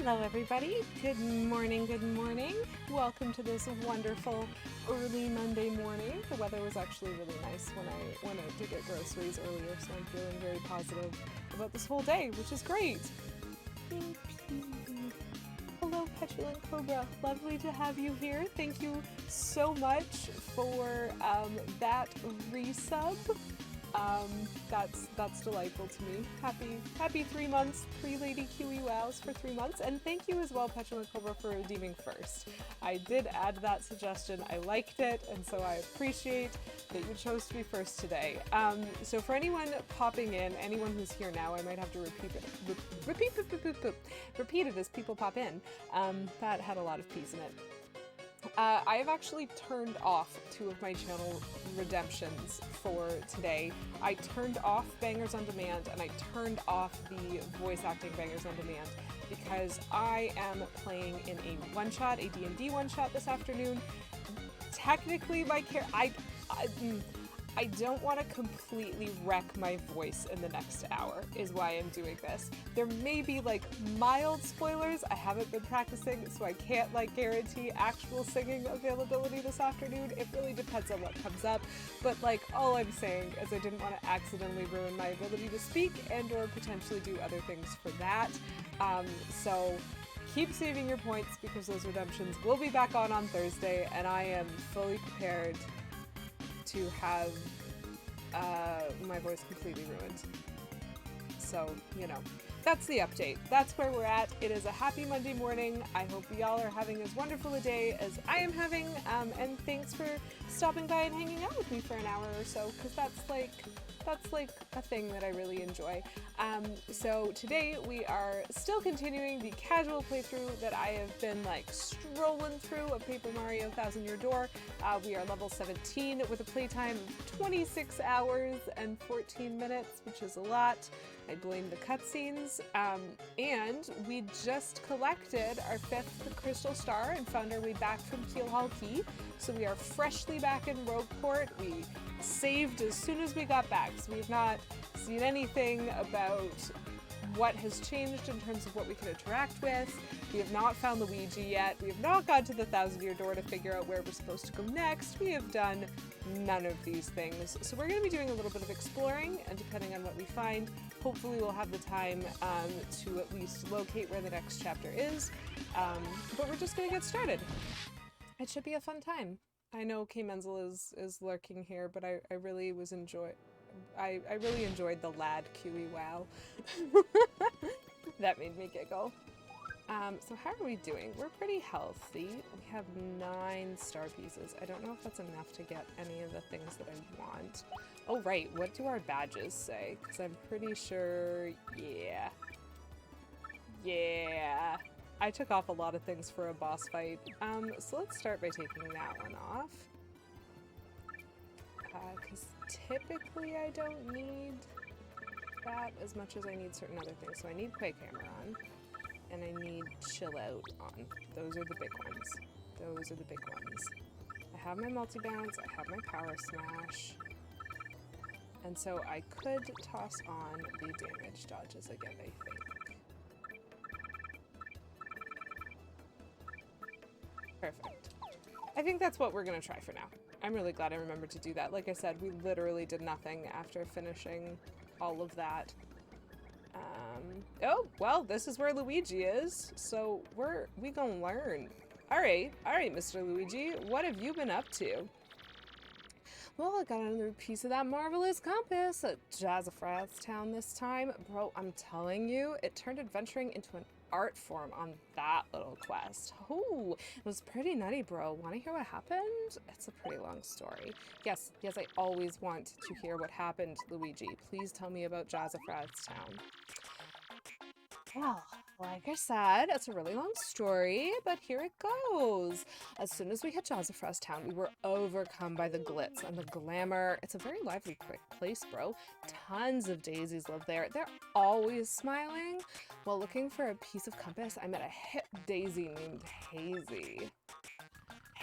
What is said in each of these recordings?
Hello everybody, good morning, good morning. Welcome to this wonderful early Monday morning. The weather was actually really nice when I went out to get groceries earlier, so I'm feeling very positive about this whole day, which is great. Hello Petulant Cobra, lovely to have you here. Thank you so much for that resub. That's delightful to me. Happy 3 months, pre-Lady Kiwi Wows for 3 months, and thank you as well, Petulant Cobra, for redeeming first. I did add that suggestion, I liked it, and so I appreciate that you chose to be first today. So for anyone popping in, anyone who's here now, I might have to repeat it as people pop in. That had a lot of P's in it. I have actually turned off 2 of my channel redemptions for today. I turned off Bangers on Demand and I turned off the voice acting Bangers on Demand because I am playing in a one-shot, a D&D one-shot this afternoon. Technically my I don't want to completely wreck my voice in the next hour, is why I'm doing this. There may be like mild spoilers. I haven't been practicing, so I can't like guarantee actual singing availability this afternoon. It really depends on what comes up. But like all I'm saying is I didn't want to accidentally ruin my ability to speak and or potentially do other things for that. So keep saving your points because those redemptions will be back on Thursday, and I am fully prepared to have my voice completely ruined. So, you know, that's the update. That's where we're at. It is a happy Monday morning. I hope y'all are having as wonderful a day as I am having, and thanks for stopping by and hanging out with me for an hour or so, because that's like a thing that I really enjoy. So today we are still continuing the casual playthrough that I have been like strolling through of Paper Mario Thousand Year Door. We are level 17 with a playtime of 26 hours and 14 minutes, which is a lot. I blame the cutscenes. And we just collected our 5th Crystal Star and found our way back from Keelhaul Key. So we are freshly back in Rogueport. We saved as soon as we got back, so we've not seen anything about what has changed in terms of what we can interact with. We have not found Luigi yet. We have not gone to the Thousand Year Door to figure out where we're supposed to go next. We have done none of these things. So we're going to be doing a little bit of exploring, and depending on what we find, hopefully we'll have the time to at least locate where the next chapter is. But we're just going to get started. It should be a fun time. I know K Menzel is lurking here, but I really really enjoyed the lad Kiwi Wow. That made me giggle. So how are we doing? We're pretty healthy. We have 9 star pieces. I don't know if that's enough to get any of the things that I want. Oh right, what do our badges say? Because I'm pretty sure, yeah. I took off a lot of things for a boss fight. So let's start by taking that one off. Because typically I don't need that as much as I need certain other things. So I need Quake Hammer on, and I need Chill Out on. Those are the big ones. Those are the big ones. I have my multi-bounce, I have my power smash, and so I could toss on the damage dodges again, I think. Perfect. I think that's what we're going to try for now. I'm really glad I remembered to do that. Like I said, we literally did nothing after finishing all of that. Oh, well, this is where Luigi is, so we gonna learn. All right, Mr. Luigi, what have you been up to? Well, I got another piece of that marvelous compass at Jazzafraz Town this time. Bro, I'm telling you, it turned adventuring into an art form on that little quest. Ooh, it was pretty nutty, bro. Want to hear what happened? It's a pretty long story. Yes, I always want to hear what happened, Luigi. Please tell me about Jazzafraz Town. Well, like I said, it's a really long story, but here it goes. As soon as we hit Jazzafraz Town, we were overcome by the glitz and the glamour. It's a very lively place, bro. Tons of daisies live there. They're always smiling. While looking for a piece of compass, I met a hip daisy named Hazy.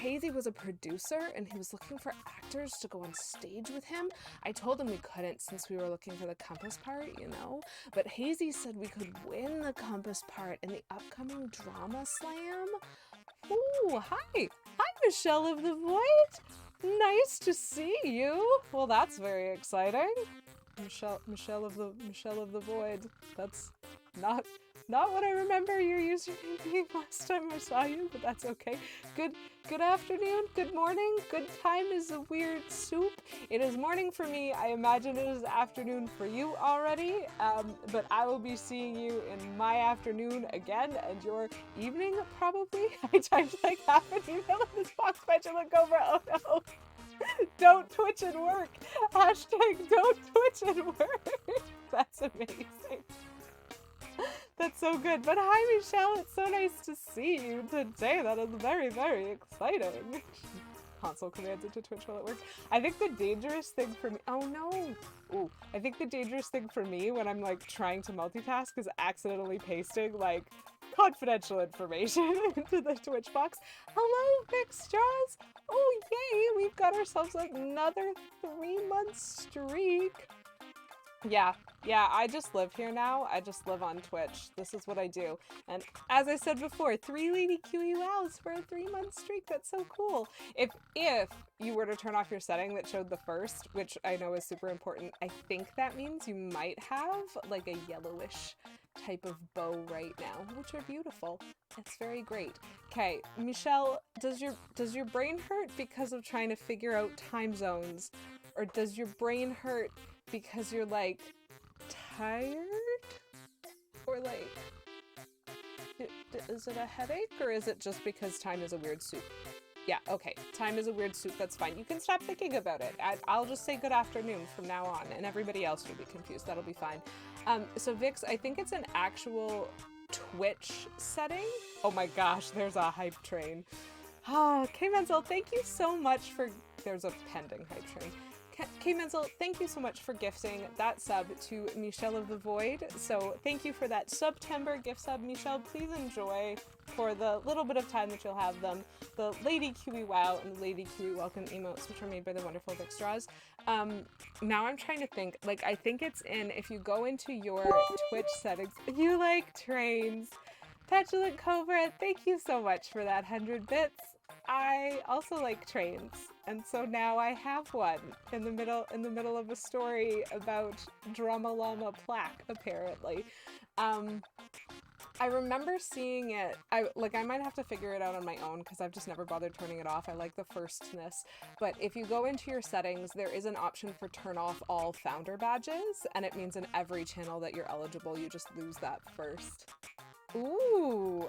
Hazy was a producer and he was looking for actors to go on stage with him. I told him we couldn't since we were looking for the compass part, you know, but Hazy said we could win the compass part in the upcoming drama slam. Ooh, hi! Hi, Michelle of the Void! Nice to see you! Well, that's very exciting. Michelle of the Void. That's not what I remember your username being last time I saw you, but that's okay. Good afternoon, good morning, good time is a weird soup. It is morning for me. I imagine it is afternoon for you already, but I will be seeing you in my afternoon again, and your evening, probably. I typed like half an email in this box by Angela Cobra. Oh no. Don't Twitch and work. Hashtag don't Twitch and work. That's amazing. That's so good. But hi, Michelle. It's so nice to see you today. That is very, very exciting. Console commands into Twitch while at work. I think the dangerous thing for me... Oh, no. Ooh. I think the dangerous thing for me when I'm, like, trying to multitask is accidentally pasting, like, confidential information into the Twitch box. Hello, Big Straws. Oh, yay. We've got ourselves another 3-month streak. Yeah, I just live here now. I just live on Twitch. This is what I do. And as I said before, 3 Lady QE wows for a 3-month streak. That's so cool. If you were to turn off your setting that showed the first, which I know is super important, I think that means you might have like a yellowish type of bow right now, which are beautiful. It's very great. Okay, Michelle, does your brain hurt because of trying to figure out time zones? Or does your brain hurt because you're, like, tired? Or, like, is it a headache? Or is it just because time is a weird soup? Yeah, okay. Time is a weird soup. That's fine. You can stop thinking about it. I'll just say good afternoon from now on, and everybody else will be confused. That'll be fine. So, Vix, I think it's an actual Twitch setting. Oh my gosh, there's a hype train. Ah, K-Menzel, thank you so much for... There's a pending hype train. K-Menzel, thank you so much for gifting that sub to Michelle of the Void. So thank you for that September gift sub, Michelle. Please enjoy, for the little bit of time that you'll have them, the Lady QE Wow and the Lady QE Welcome emotes, which are made by the wonderful Vic Straws. Now I'm trying to think, like, I think it's in, if you go into your Twitch settings, you like trains. Petulant Cobra, thank you so much for that 100 bits. I also like trains, and so now I have one in the middle of a story about Drama Llama Plaque, apparently. I remember seeing it. I might have to figure it out on my own because I've just never bothered turning it off. I like the firstness. But if you go into your settings, there is an option for turn off all founder badges, and it means in every channel that you're eligible, you just lose that first. Ooh,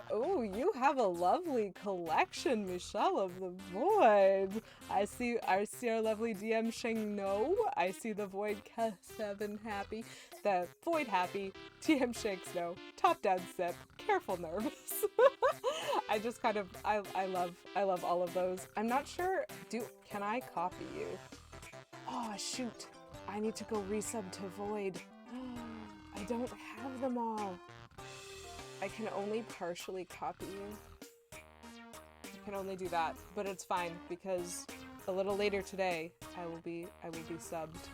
you have a lovely collection, Michelle of the Void. I see our lovely DM Sheng No. I see the Void K7 happy, the Void happy, DM Shanks no, top down sip, careful nervous. I just kind of, I love all of those. I'm not sure, can I copy you? Oh shoot, I need to go resub to Void. I don't have them all. I can only partially copy you. I can only do that, but it's fine because a little later today I will be subbed.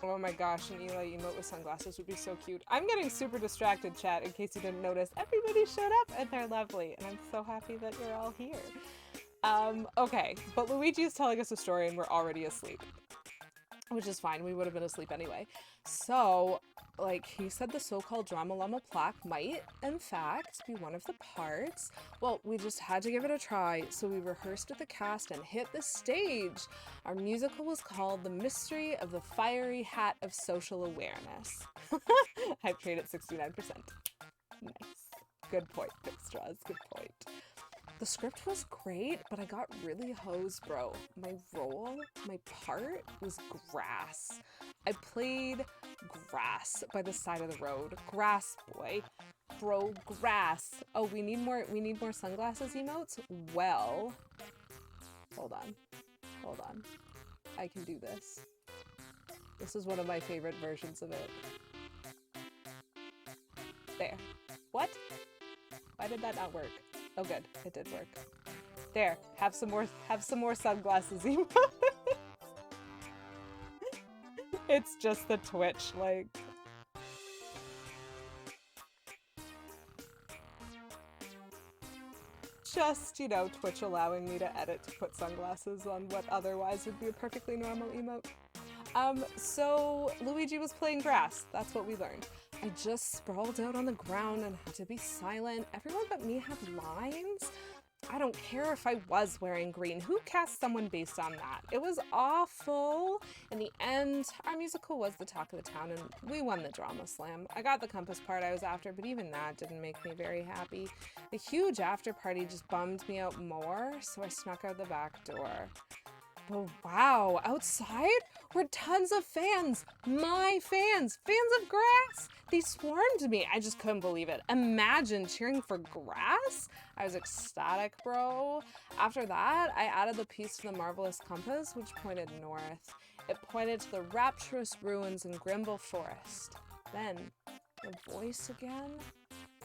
Oh my gosh, an Eli emote with sunglasses would be so cute. I'm getting super distracted, chat, in case you didn't notice. Everybody showed up and they're lovely, and I'm so happy that you're all here. Okay, but Luigi is telling us a story and we're already asleep. Which is fine, we would have been asleep anyway. So, like, he said the so-called Drama Llama Plaque might, in fact, be one of the parts. Well, we just had to give it a try, so we rehearsed with the cast and hit the stage. Our musical was called The Mystery of the Fiery Hat of Social Awareness. I've traded 69%. Nice. Good point, Big Straws, good point. The script was great, but I got really hosed, bro. My part was grass. I played grass by the side of the road. Grass boy. Bro, grass. Oh, we need more sunglasses emotes? Well, hold on. I can do this. This is one of my favorite versions of it. There. What? Why did that not work? Oh good, it did work. There, have some more sunglasses emote. It's just the Twitch, like. Just, you know, Twitch allowing me to edit to put sunglasses on what otherwise would be a perfectly normal emote. So Luigi was playing grass. That's what we learned. I just sprawled out on the ground and had to be silent. Everyone but me had lines. I don't care if I was wearing green. Who cast someone based on that? It was awful. In the end, our musical was the talk of the town and we won the drama slam. I got the compass part I was after, but even that didn't make me very happy. The huge after party just bummed me out more, so I snuck out the back door. But wow, outside were tons of fans. My fans of grass. They swarmed me. I just couldn't believe it. Imagine cheering for grass. I was ecstatic, bro. After that, I added the piece to the marvelous compass, which pointed north. It pointed to the rapturous ruins in Grimble Forest. Then, the voice again.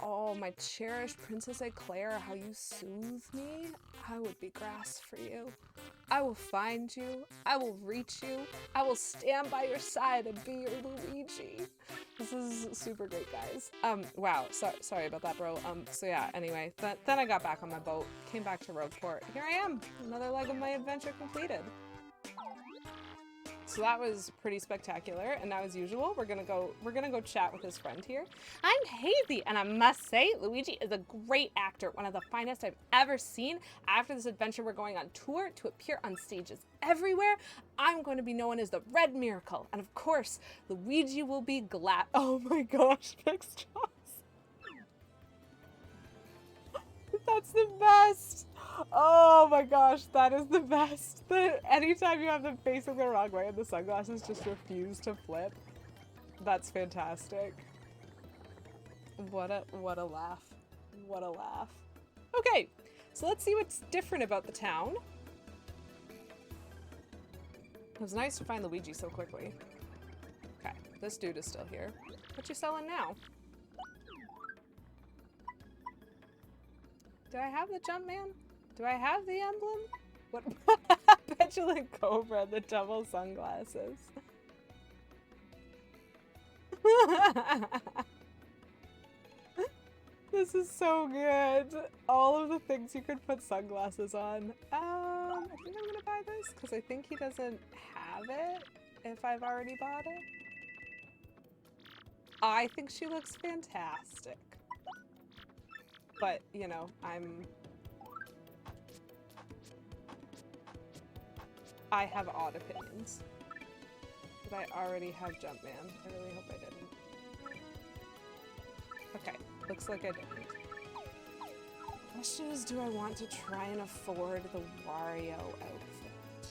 Oh, my cherished Princess Eclair, how you soothe me. I would be grass for you. I will find you. I will reach you. I will stand by your side and be your Luigi. This is super great, guys. Wow. Sorry about that, bro. So yeah, anyway, then I got back on my boat, came back to Rogueport. Here I am. Another leg of my adventure completed. So that was pretty spectacular, and now as usual, we're gonna go chat with his friend here. I'm Hazy, and I must say, Luigi is a great actor, one of the finest I've ever seen. After this adventure, we're going on tour to appear on stages everywhere. I'm going to be known as the Red Miracle, and of course, Luigi will be glad. Oh my gosh, Fixed Jaws. That's the best. Oh my gosh, that is the best. Anytime you have them facing the wrong way and the sunglasses just refuse to flip. That's fantastic. What a laugh. What a laugh. Okay, so let's see what's different about the town. It was nice to find Luigi so quickly. Okay, this dude is still here. What you selling now? Do I have the Jumpman? Do I have the emblem? What? Petulant Cobra, the double sunglasses. This is so good. All of the things you could put sunglasses on. I think I'm gonna buy this because I think he doesn't have it if I've already bought it. I think she looks fantastic. But, you know, I have odd opinions. Did I already have Jumpman? I really hope I didn't. Okay, looks like I didn't. Question is, do I want to try and afford the Wario outfit?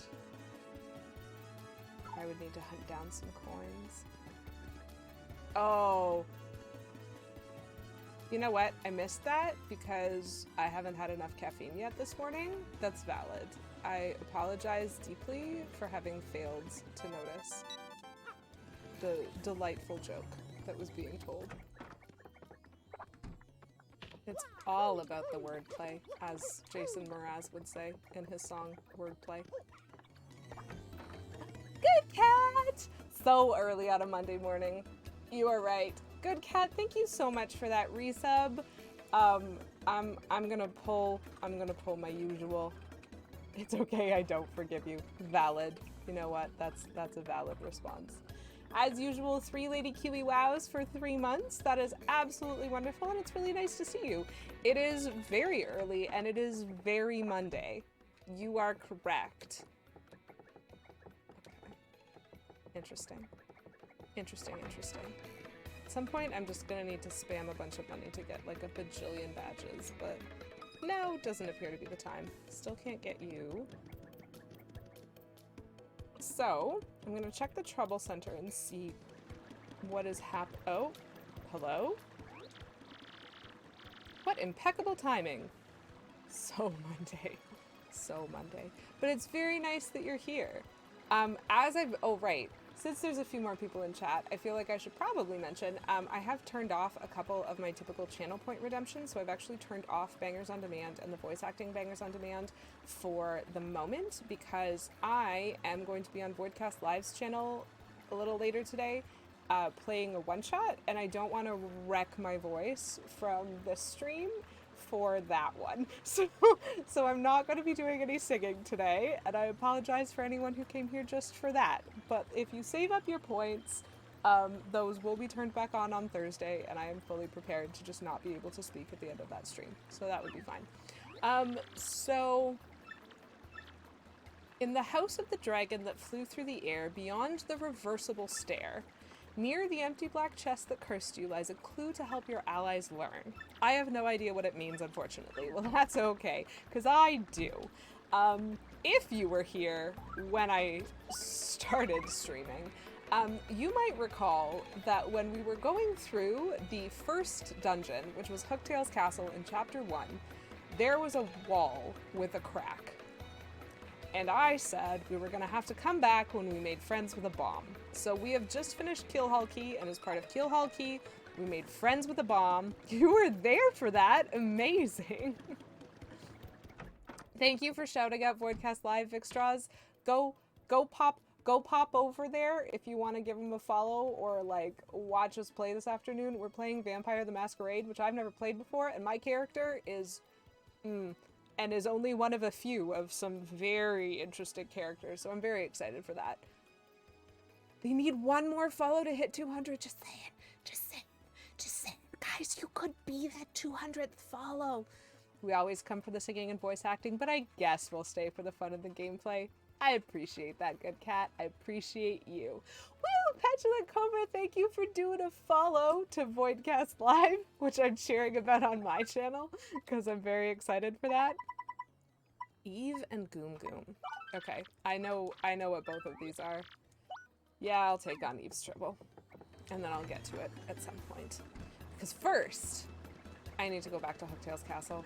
I would need to hunt down some coins. Oh. You know what? I missed that because I haven't had enough caffeine yet this morning. That's valid. I apologize deeply for having failed to notice the delightful joke that was being told. It's all about the wordplay, as Jason Mraz would say in his song, Wordplay. Good cat! So early on a Monday morning. You are right. Good cat, thank you so much for that resub. I'm gonna pull my usual. It's okay, I don't forgive you. Valid. You know what? That's a valid response. As usual, 3 Lady Kiwi Wows for 3 months. That is absolutely wonderful, and it's really nice to see you. It is very early, and it is very Monday. You are correct. Okay. Interesting. Interesting. At some point, I'm just gonna need to spam a bunch of money to get like a bajillion badges, but no, doesn't appear to be the time. Still can't get you. So, I'm gonna check the trouble center and see what is oh, hello? What impeccable timing. So Monday. So Monday. But it's very nice that you're here. Oh right, since there's a few more people in chat, I feel like I should probably mention, I have turned off a couple of my typical channel point redemptions, so I've actually turned off Bangers on Demand and the voice acting Bangers on Demand for the moment, because I am going to be on Voidcast Live's channel a little later today, playing a one-shot, and I don't want to wreck my voice from this stream for that one. So I'm not going to be doing any singing today, and I apologize for anyone who came here just for that. But if you save up your points, those will be turned back on Thursday, and I am fully prepared to just not be able to speak at the end of that stream. So that would be fine. So in the house of the dragon that flew through the air beyond the reversible stair, near the empty black chest that cursed you lies a clue to help your allies learn. I have no idea what it means, unfortunately. Well, that's okay, because I do. If you were here when I started streaming, you might recall that when we were going through the first dungeon, which was Hooktail's Castle in Chapter 1, there was a wall with a crack. And I said we were going to have to come back when we made friends with a bomb. So we have just finished Keelhaul Key, and as part of Keelhaul Key, we made friends with a bomb. You were there for that. Amazing. Thank you for shouting out Voidcast Live, Vixstraws. Go pop over there if you want to give him a follow or like watch us play this afternoon. We're playing Vampire the Masquerade, which I've never played before, and my character is and is only one of a few of some very interesting characters, so I'm very excited for that. They need one more follow to hit 200, just saying. Guys, you could be that 200th follow. We always come for the singing and voice acting, but I guess we'll stay for the fun of the gameplay. I appreciate that, good cat. I appreciate you. Woo! Petulant Cobra, thank you for doing a follow to Voidcast Live, which I'm cheering about on my channel, because I'm very excited for that. Eve and Goom Goom. Okay, I know what both of these are. Yeah, I'll take on Eve's Trouble. And then I'll get to it at some point. Because first, I need to go back to Hooktail's Castle.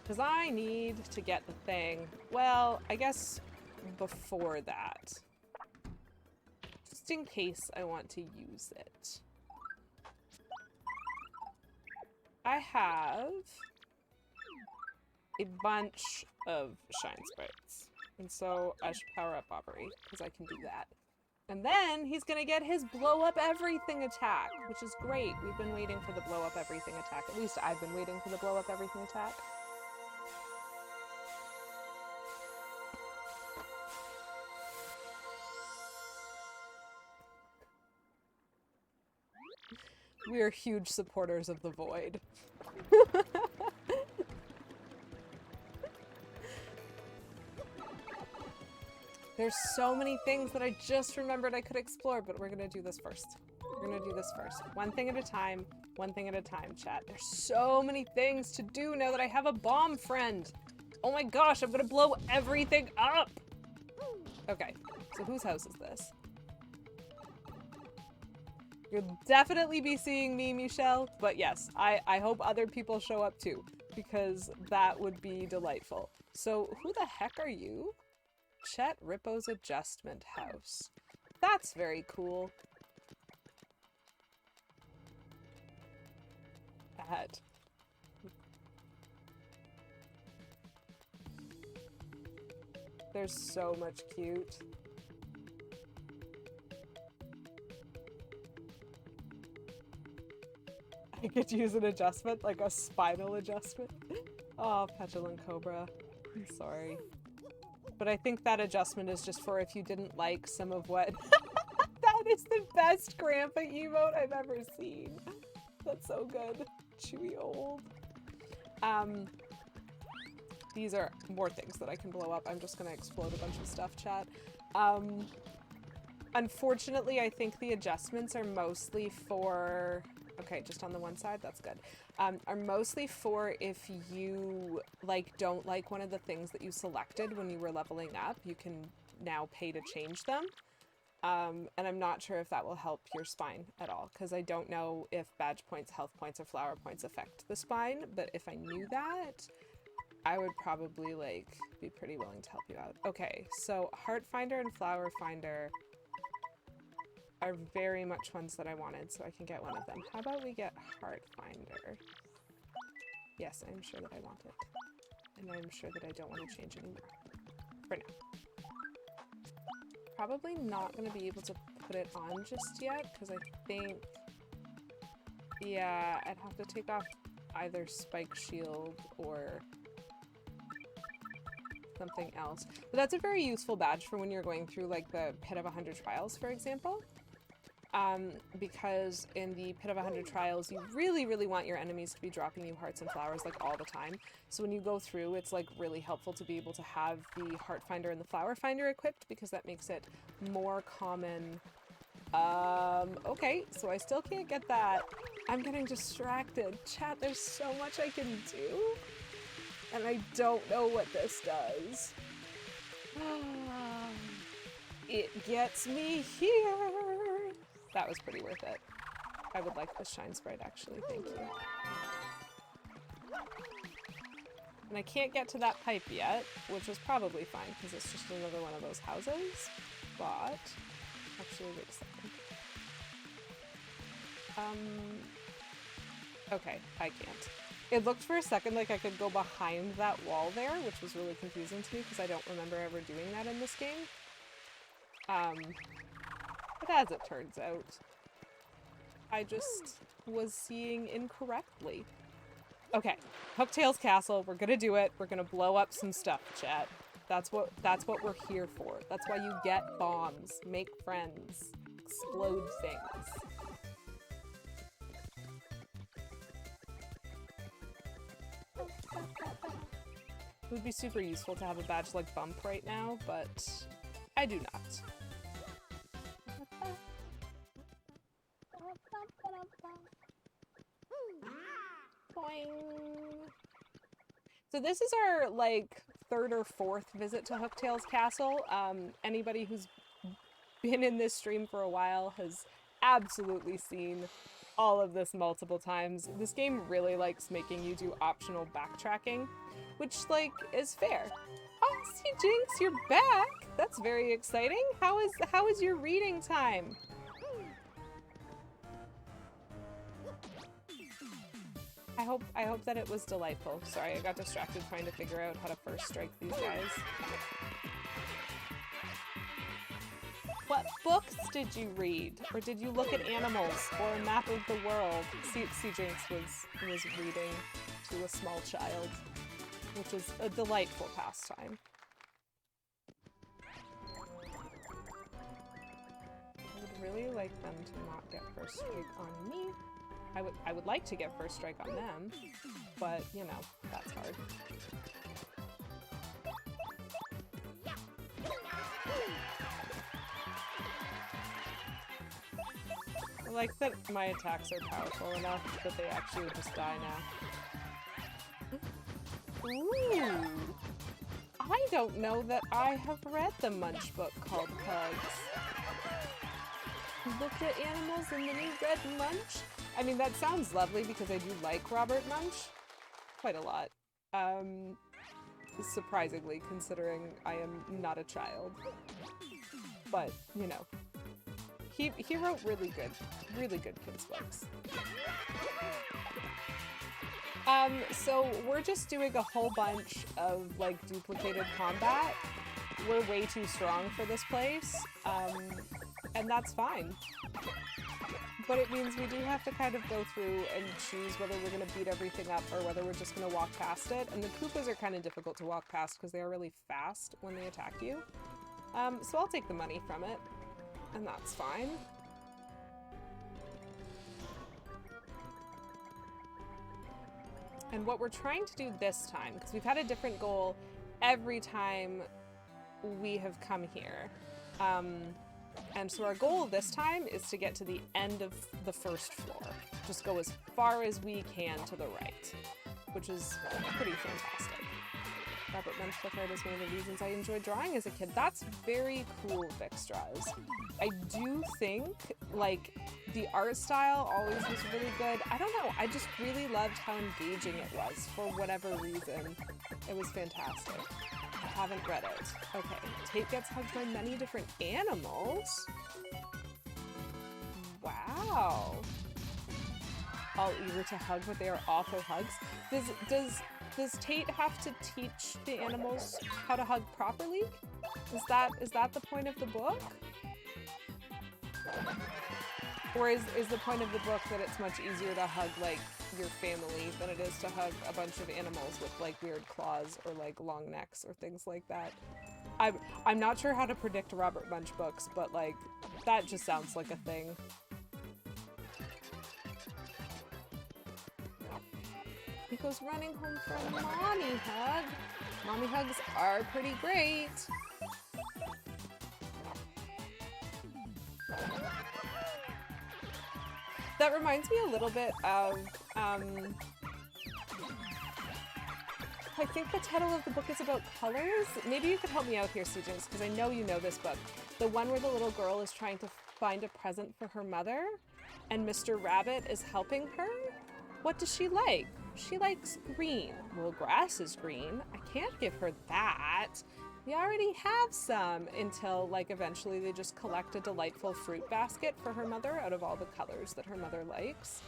Because I need to get the thing. Well, I guess before that. Just in case I want to use it. I have a bunch of Shine Sprites. And so I should power up Aubrey, because I can do that. And then he's gonna get his blow up everything attack, which is great. We've been waiting for the blow up everything attack. At least I've been waiting for the blow up everything attack. We are huge supporters of the Void. There's so many things that I just remembered I could explore, but we're gonna do this first. We're gonna do this first. One thing at a time, chat. There's so many things to do now that I have a bomb friend. Oh my gosh, I'm gonna blow everything up. Okay, so whose house is this? You'll definitely be seeing me, Michelle, but yes, I hope other people show up too, because that would be delightful. So who the heck are you? Chet Rippo's Adjustment House. That's very cool. That. There's so much cute. I could use an adjustment, like a spinal adjustment. Oh, Petulant Cobra. I'm sorry. But I think that adjustment is just for if you didn't like some of what... That is the best grandpa emote I've ever seen. That's so good. Chewy old. These are more things that I can blow up. I'm just gonna explode a bunch of stuff, chat. Unfortunately, I think the adjustments are mostly for... Okay, just on the one side, that's good. Are mostly for if you, like, don't like one of the things that you selected when you were leveling up, you can now pay to change them. And I'm not sure if that will help your spine at all, because I don't know if badge points, health points, or flower points affect the spine, but if I knew that, I would probably, like, be pretty willing to help you out. Okay, so Heart Finder and Flower Finder are very much ones that I wanted, so I can get one of them. How about we get Heart Finder? Yes, I'm sure that I want it. And I'm sure that I don't want to change anymore. For now. Probably not going to be able to put it on just yet, because I think... Yeah, I'd have to take off either Spike Shield or something else. But that's a very useful badge for when you're going through, like, the Pit of 100 Trials, for example. Because in the Pit of 100 Trials, you really, really want your enemies to be dropping you hearts and flowers, like, all the time. So when you go through, it's, like, really helpful to be able to have the Heart Finder and the Flower Finder equipped, because that makes it more common. Okay, so I still can't get that. I'm getting distracted. Chat, there's so much I can do, and I don't know what this does. It gets me here. That was pretty worth it. I would like this shine sprite, actually. Thank you. And I can't get to that pipe yet, which is probably fine, because it's just another one of those houses. But... Actually, wait a second. Okay, I can't. It looked for a second like I could go behind that wall there, which was really confusing to me, because I don't remember ever doing that in this game. But as it turns out, I just was seeing incorrectly. Okay, Hooktail's Castle, we're gonna do it. We're gonna blow up some stuff, chat. That's what we're here for. That's why you get bombs, make friends, explode things. It would be super useful to have a badge like Bump right now, but I do not. Boing. So this is our, like, third or fourth visit to Hooktail's Castle. Anybody who's been in this stream for a while has absolutely seen all of this multiple times. This game really likes making you do optional backtracking, which, like, is fair. Oh, see, Jinx, you're back! That's very exciting. How is your reading time? I hope that it was delightful. Sorry, I got distracted trying to figure out how to first strike these guys. What books did you read? Or did you look at animals or a map of the world? C Jinx was reading to a small child, which is a delightful pastime. I would really like them to not get first strike on me. I would like to get first strike on them, but, you know, that's hard. I like that my attacks are powerful enough that they actually would just die now. Ooh! I don't know that I have read the Munch book called Pugs. Looked at animals and then you read Munch? I mean, that sounds lovely because I do like Robert Munch quite a lot. Surprisingly, considering I am not a child. But, you know, he wrote really good kids' books. So we're just doing a whole bunch of, like, duplicated combat. We're way too strong for this place, and that's fine. But it means we do have to kind of go through and choose whether we're going to beat everything up or whether we're just going to walk past it. And the Koopas are kind of difficult to walk past because they are really fast when they attack you. So I'll take the money from it, and that's fine. And what we're trying to do this time, because we've had a different goal every time we have come here. And so our goal this time is to get to the end of the first floor. Just go as far as we can to the right, which is pretty fantastic. Robert Munch book art is one of the reasons I enjoyed drawing as a kid. That's very cool, Vixstras. I do think, like, the art style always was really good. I don't know, I just really loved how engaging it was for whatever reason. It was fantastic. I haven't read it. Okay, Tate gets hugged by many different animals. Wow. All eager to hug, but they are awful hugs. Does Tate have to teach the animals how to hug properly? Is that the point of the book? Or is the point of the book that it's much easier to hug, like, your family than it is to hug a bunch of animals with, like, weird claws or, like, long necks or things like that? I'm not sure how to predict Robert Munch books, but, like, that just sounds like a thing. He goes running home for a mommy hug. Mommy hugs are pretty great. That reminds me a little bit of, I think the title of the book is about colors. Maybe you could help me out here, CJinx, because I know you know this book. The one where the little girl is trying to find a present for her mother, and Mr. Rabbit is helping her. What does she like? She likes green. Well, grass is green. I can't give her that. We already have some, until, like, eventually they just collect a delightful fruit basket for her mother out of all the colors that her mother likes.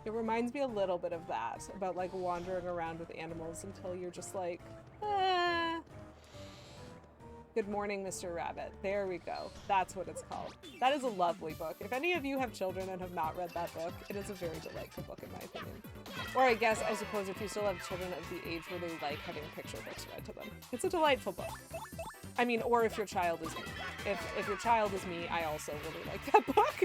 It reminds me a little bit of that, about, like, wandering around with animals until you're just like, ah. Good morning, Mr. Rabbit. There we go. That's what it's called. That is a lovely book. If any of you have children and have not read that book, it is a very delightful book in my opinion. Or I guess, I suppose, if you still have children of the age where they like having picture books read to them. It's a delightful book. I mean, or if your child is me. If your child is me, I also really like that book.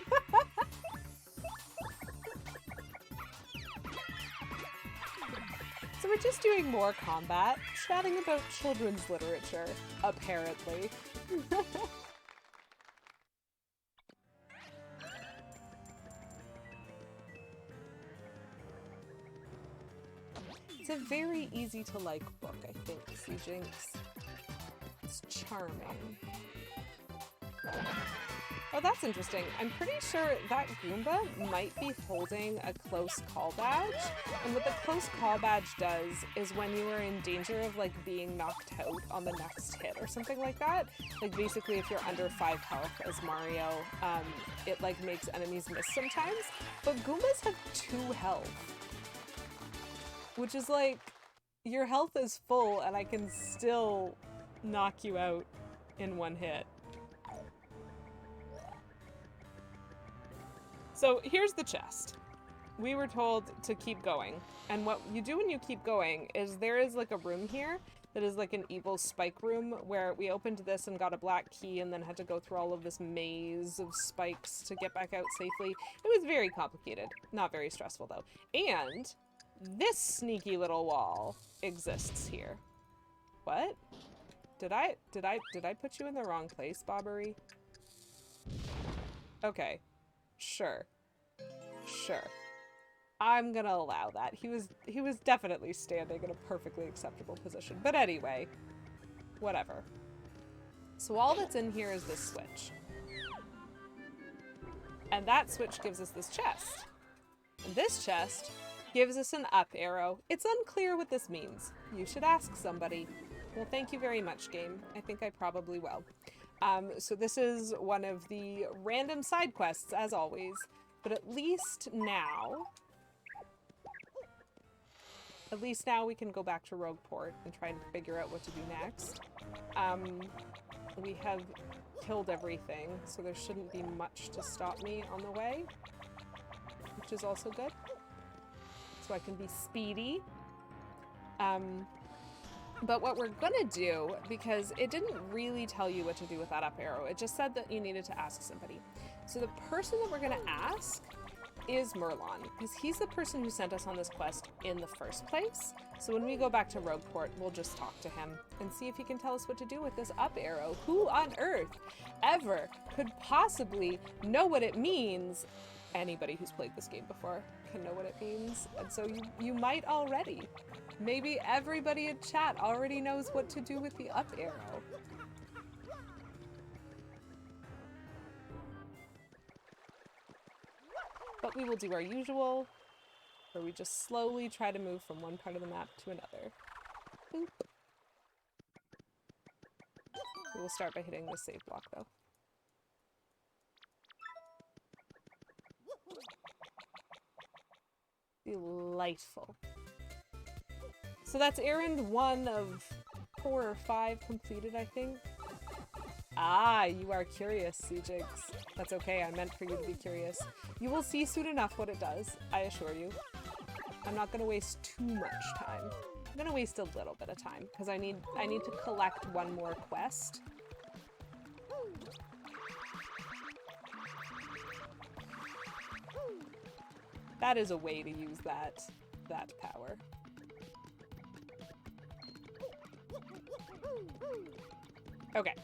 So we're just doing more combat, chatting about children's literature, apparently. It's a very easy to like book, I think, CJinx. It's charming. Oh, that's interesting. I'm pretty sure that Goomba might be holding a close call badge. And what the close call badge does is when you are in danger of, like, being knocked out on the next hit or something like that. Like, basically, if you're under 5 health as Mario, it, like, makes enemies miss sometimes. But Goombas have 2 health. Which is like, your health is full and I can still knock you out in 1 hit. So here's the chest. We were told to keep going. And what you do when you keep going is there is like a room here that is like an evil spike room where we opened this and got a black key and then had to go through all of this maze of spikes to get back out safely. It was very complicated. Not very stressful though. And this sneaky little wall exists here. What? Did I put you in the wrong place, Bobbery? Okay. Sure. Sure. I'm gonna allow that. He was definitely standing in a perfectly acceptable position. But anyway, whatever. So all that's in here is this switch. And that switch gives us this chest. And this chest gives us an up arrow. It's unclear what this means. You should ask somebody. Well, thank you very much, game. I think I probably will. So this is one of the random side quests, as always, but at least now we can go back to Rogueport and try and figure out what to do next. We have killed everything, so there shouldn't be much to stop me on the way, which is also good. So I can be speedy. But what we're gonna do, because it didn't really tell you what to do with that up arrow, it just said that you needed to ask somebody. So the person that we're gonna ask is Merlon, because he's the person who sent us on this quest in the first place. So when we go back to Rogueport, we'll just talk to him and see if he can tell us what to do with this up arrow. Who on earth ever could possibly know what it means? Anybody who's played this game before can know what it means, and so you might already. Maybe everybody in chat already knows what to do with the up arrow. But we will do our usual, where we just slowly try to move from one part of the map to another. Boop. We will start by hitting the save block, though. Delightful. So that's errand 1 of 4 or 5 completed, I think. Ah, you are curious, Cjinx. That's okay, I meant for you to be curious. You will see soon enough what it does, I assure you. I'm not gonna waste too much time. I'm gonna waste a little bit of time, because I need to collect one more quest. That is a way to use that power. Okay.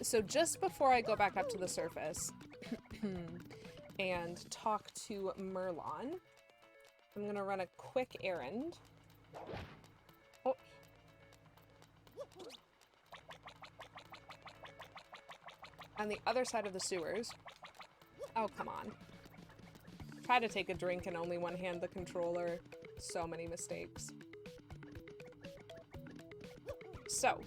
So just before I go back up to the surface and talk to Merlon, I'm gonna run a quick errand. Oh. On the other side of the sewers. Oh, come on. Try to take a drink and only one hand the controller. So many mistakes. So,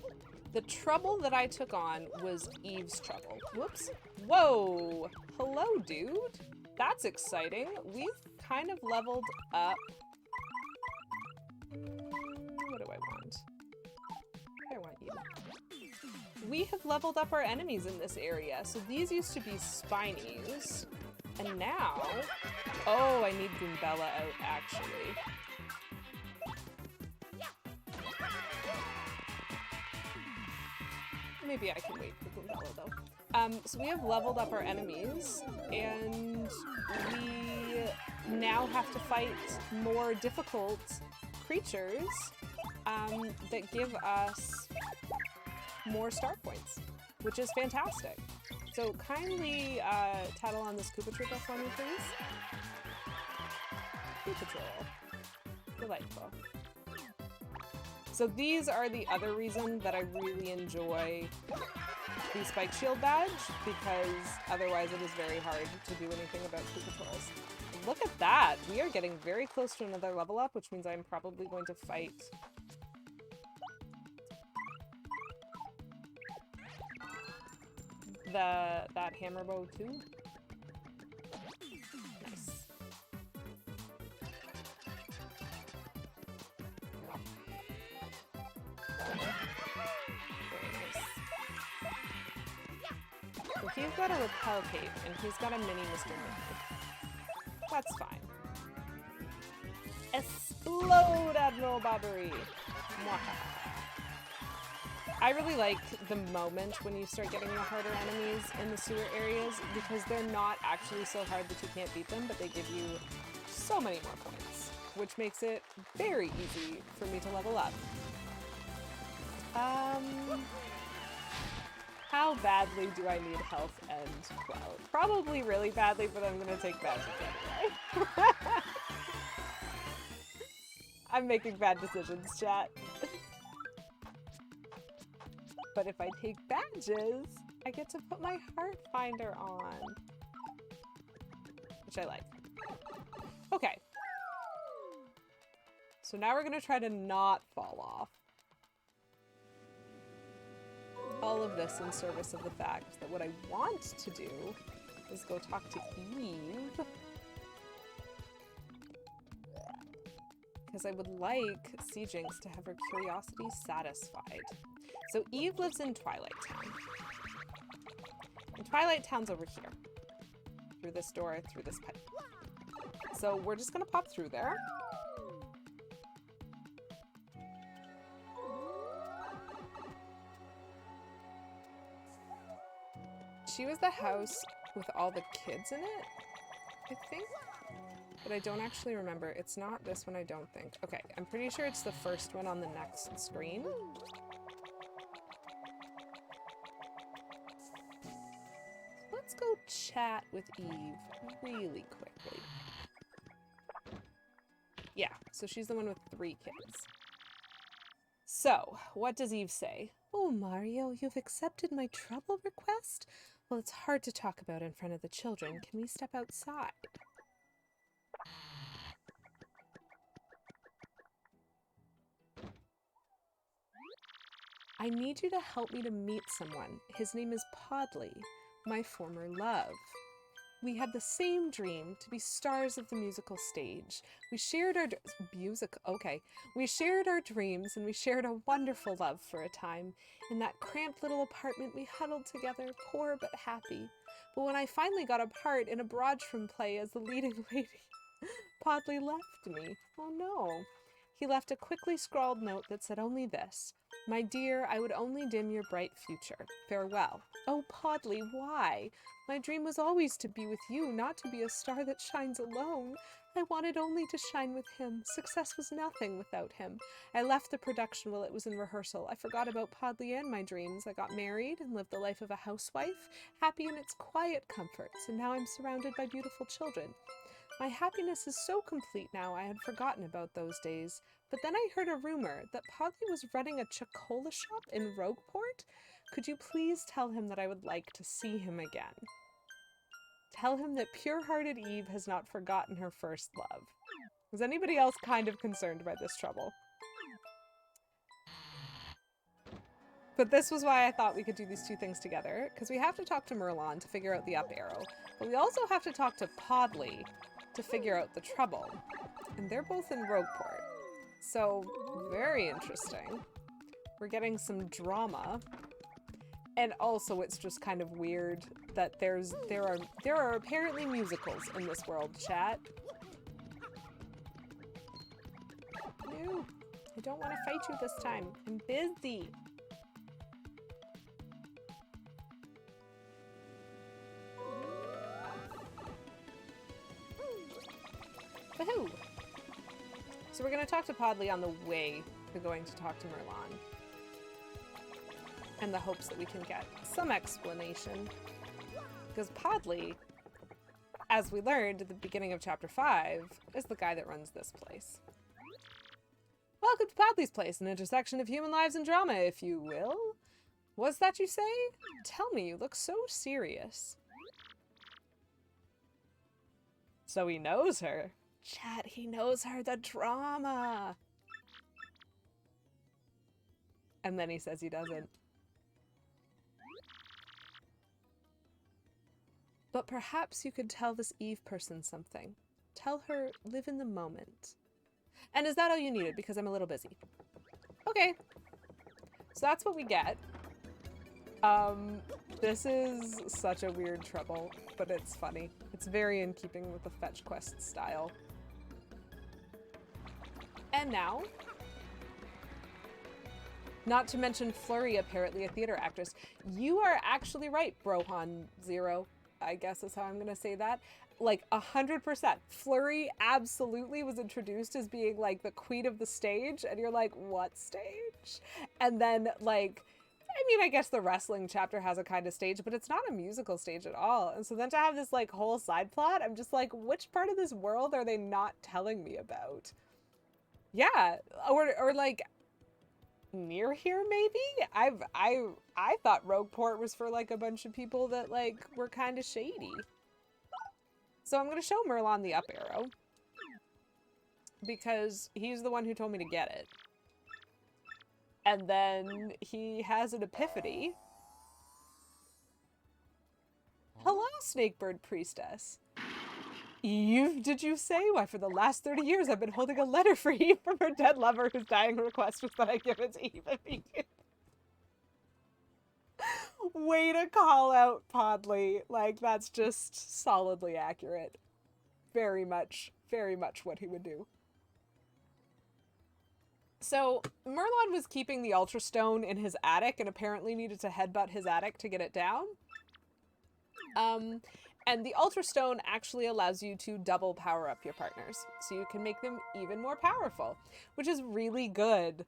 the trouble that I took on was Eve's trouble. Whoops. Whoa! Hello, dude. That's exciting. We've kind of leveled up. What do I want? I want you. We have leveled up our enemies in this area. So these used to be Spinies. And now... Oh, I need Goombella out, actually. Maybe I can wait for Goombella, though. So we have leveled up our enemies, and we now have to fight more difficult creatures that give us more star points, which is fantastic. So kindly tattle on this Koopa Troopa for me, please. Koopa Troopa. Delightful. So these are the other reason that I really enjoy the Spike Shield badge, because otherwise it is very hard to do anything about Koopa Trolls. Look at that! We are getting very close to another level up, which means I'm probably going to fight that hammer bow too. Nice. Very nice. So he's got a repel cape and he's got a mini Mr. Mime. That's fine. Explode, Admiral Bobbery! Mwahaha. I really like the moment when you start getting the harder enemies in the sewer areas, because they're not actually so hard that you can't beat them, but they give you so many more points, which makes it very easy for me to level up. How badly do I need health and cloud? Probably really badly, but I'm gonna take magic anyway. I'm making bad decisions, chat. But if I take badges, I get to put my heart finder on. Which I like. Okay. So now we're gonna try to not fall off. All of this in service of the fact that what I want to do is go talk to Eve. Because I would like Cjinx to have her curiosity satisfied. So Eve lives in Twilight Town. And Twilight Town's over here. Through this door, through this pipe. So we're just gonna pop through there. She was the house with all the kids in it, I think? But I don't actually remember. It's not this one, I don't think. Okay, I'm pretty sure it's the first one on the next screen. Let's go chat with Eve really quickly. Yeah, so she's the one with 3 kids. So, what does Eve say? Oh, Mario, you've accepted my trouble request? Well, it's hard to talk about in front of the children. Can we step outside? I need you to help me to meet someone. His name is Podley, my former love. We had the same dream, to be stars of the musical stage. We shared our We shared our dreams, and we shared a wonderful love for a time. In that cramped little apartment, we huddled together, poor but happy. But when I finally got a part in a Broadstrom play as the leading lady, Podley left me. Oh no. He left a quickly scrawled note that said only this: "My dear, I would only dim your bright future. Farewell." Oh, Podley, why? My dream was always to be with you, not to be a star that shines alone. I wanted only to shine with him. Success was nothing without him. I left the production while it was in rehearsal. I forgot about Podley and my dreams. I got married and lived the life of a housewife, happy in its quiet comforts, and now I'm surrounded by beautiful children. My happiness is so complete now I had forgotten about those days. But then I heard a rumor that Podley was running a chocola shop in Rogueport. Could you please tell him that I would like to see him again? Tell him that pure-hearted Eve has not forgotten her first love. Was anybody else kind of concerned by this trouble? But this was why I thought we could do these two things together, because we have to talk to Merlon to figure out the up arrow, but we also have to talk to Podley to figure out the trouble. And they're both in Rogueport. So, very interesting. We're getting some drama. And also it's just kind of weird that there are apparently musicals in this world, chat. No, I don't want to fight you this time. I'm busy. Woohoo! So we're going to talk to Podley on the way to going to talk to Merlon. And the hopes that we can get some explanation. Because Podley, as we learned at the beginning of chapter 5, is the guy that runs this place. Welcome to Podley's Place, an intersection of human lives and drama, if you will. What's that you say? Tell me, you look so serious. So he knows her. Chat, he knows her, the drama. And then he says he doesn't. But perhaps you could tell this Eve person something. Tell her, live in the moment. And is that all you needed? Because I'm a little busy. Okay. So that's what we get. This is such a weird trouble, but it's funny. It's very in keeping with the fetch quest style. And now, not to mention Flurry, apparently a theater actress. You are actually right, Brohan Zero. I guess is how I'm gonna say that. Like 100%. Flurry absolutely was introduced as being like the queen of the stage, and you're like, what stage? And then like, I mean, I guess the wrestling chapter has a kind of stage, but it's not a musical stage at all. And so then to have this like whole side plot, I'm just like, which part of this world are they not telling me about? Yeah, or like near here maybe? I thought Rogueport was for like a bunch of people that like were kind of shady. So I'm gonna show Merlon the up arrow because he's the one who told me to get it. And then he has an epiphany. Hello, Snakebird Priestess. Eve, did you say? Why, for the last 30 years I've been holding a letter for Eve from her dead lover whose dying request was that I give it to Eve immediately. Way to call out Podley. Like, that's just solidly accurate. Very much what he would do. So, Merlon was keeping the Ultra Stone in his attic and apparently needed to headbutt his attic to get it down. And the Ultra Stone actually allows you to double power up your partners, so you can make them even more powerful, which is really good.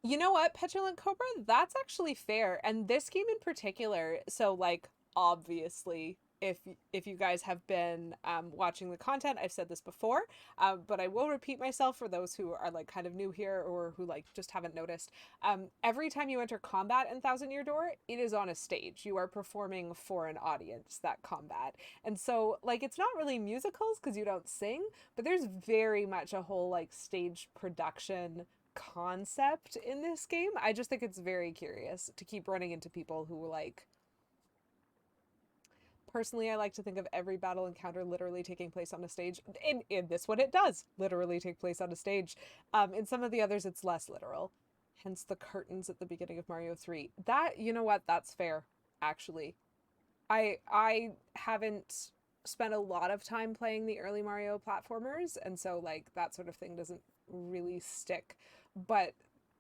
You know what, Petulant Cobra? That's actually fair. And this game in particular, so like, obviously, if you guys have been watching the content, I've said this before, but I will repeat myself for those who are like kind of new here or who like just haven't noticed. Every time you enter combat in Thousand Year Door, it is on a stage. You are performing for an audience, that combat. And so like, it's not really musicals because you don't sing, but there's very much a whole like stage production concept in this game. I just think it's very curious to keep running into people who like Personally, I like to think of every battle encounter literally taking place on a stage. In this one, it does literally take place on a stage. In some of the others, it's less literal. Hence the curtains at the beginning of Mario 3. That, you know what, that's fair, actually. I haven't spent a lot of time playing the early Mario platformers, and so like that sort of thing doesn't really stick. But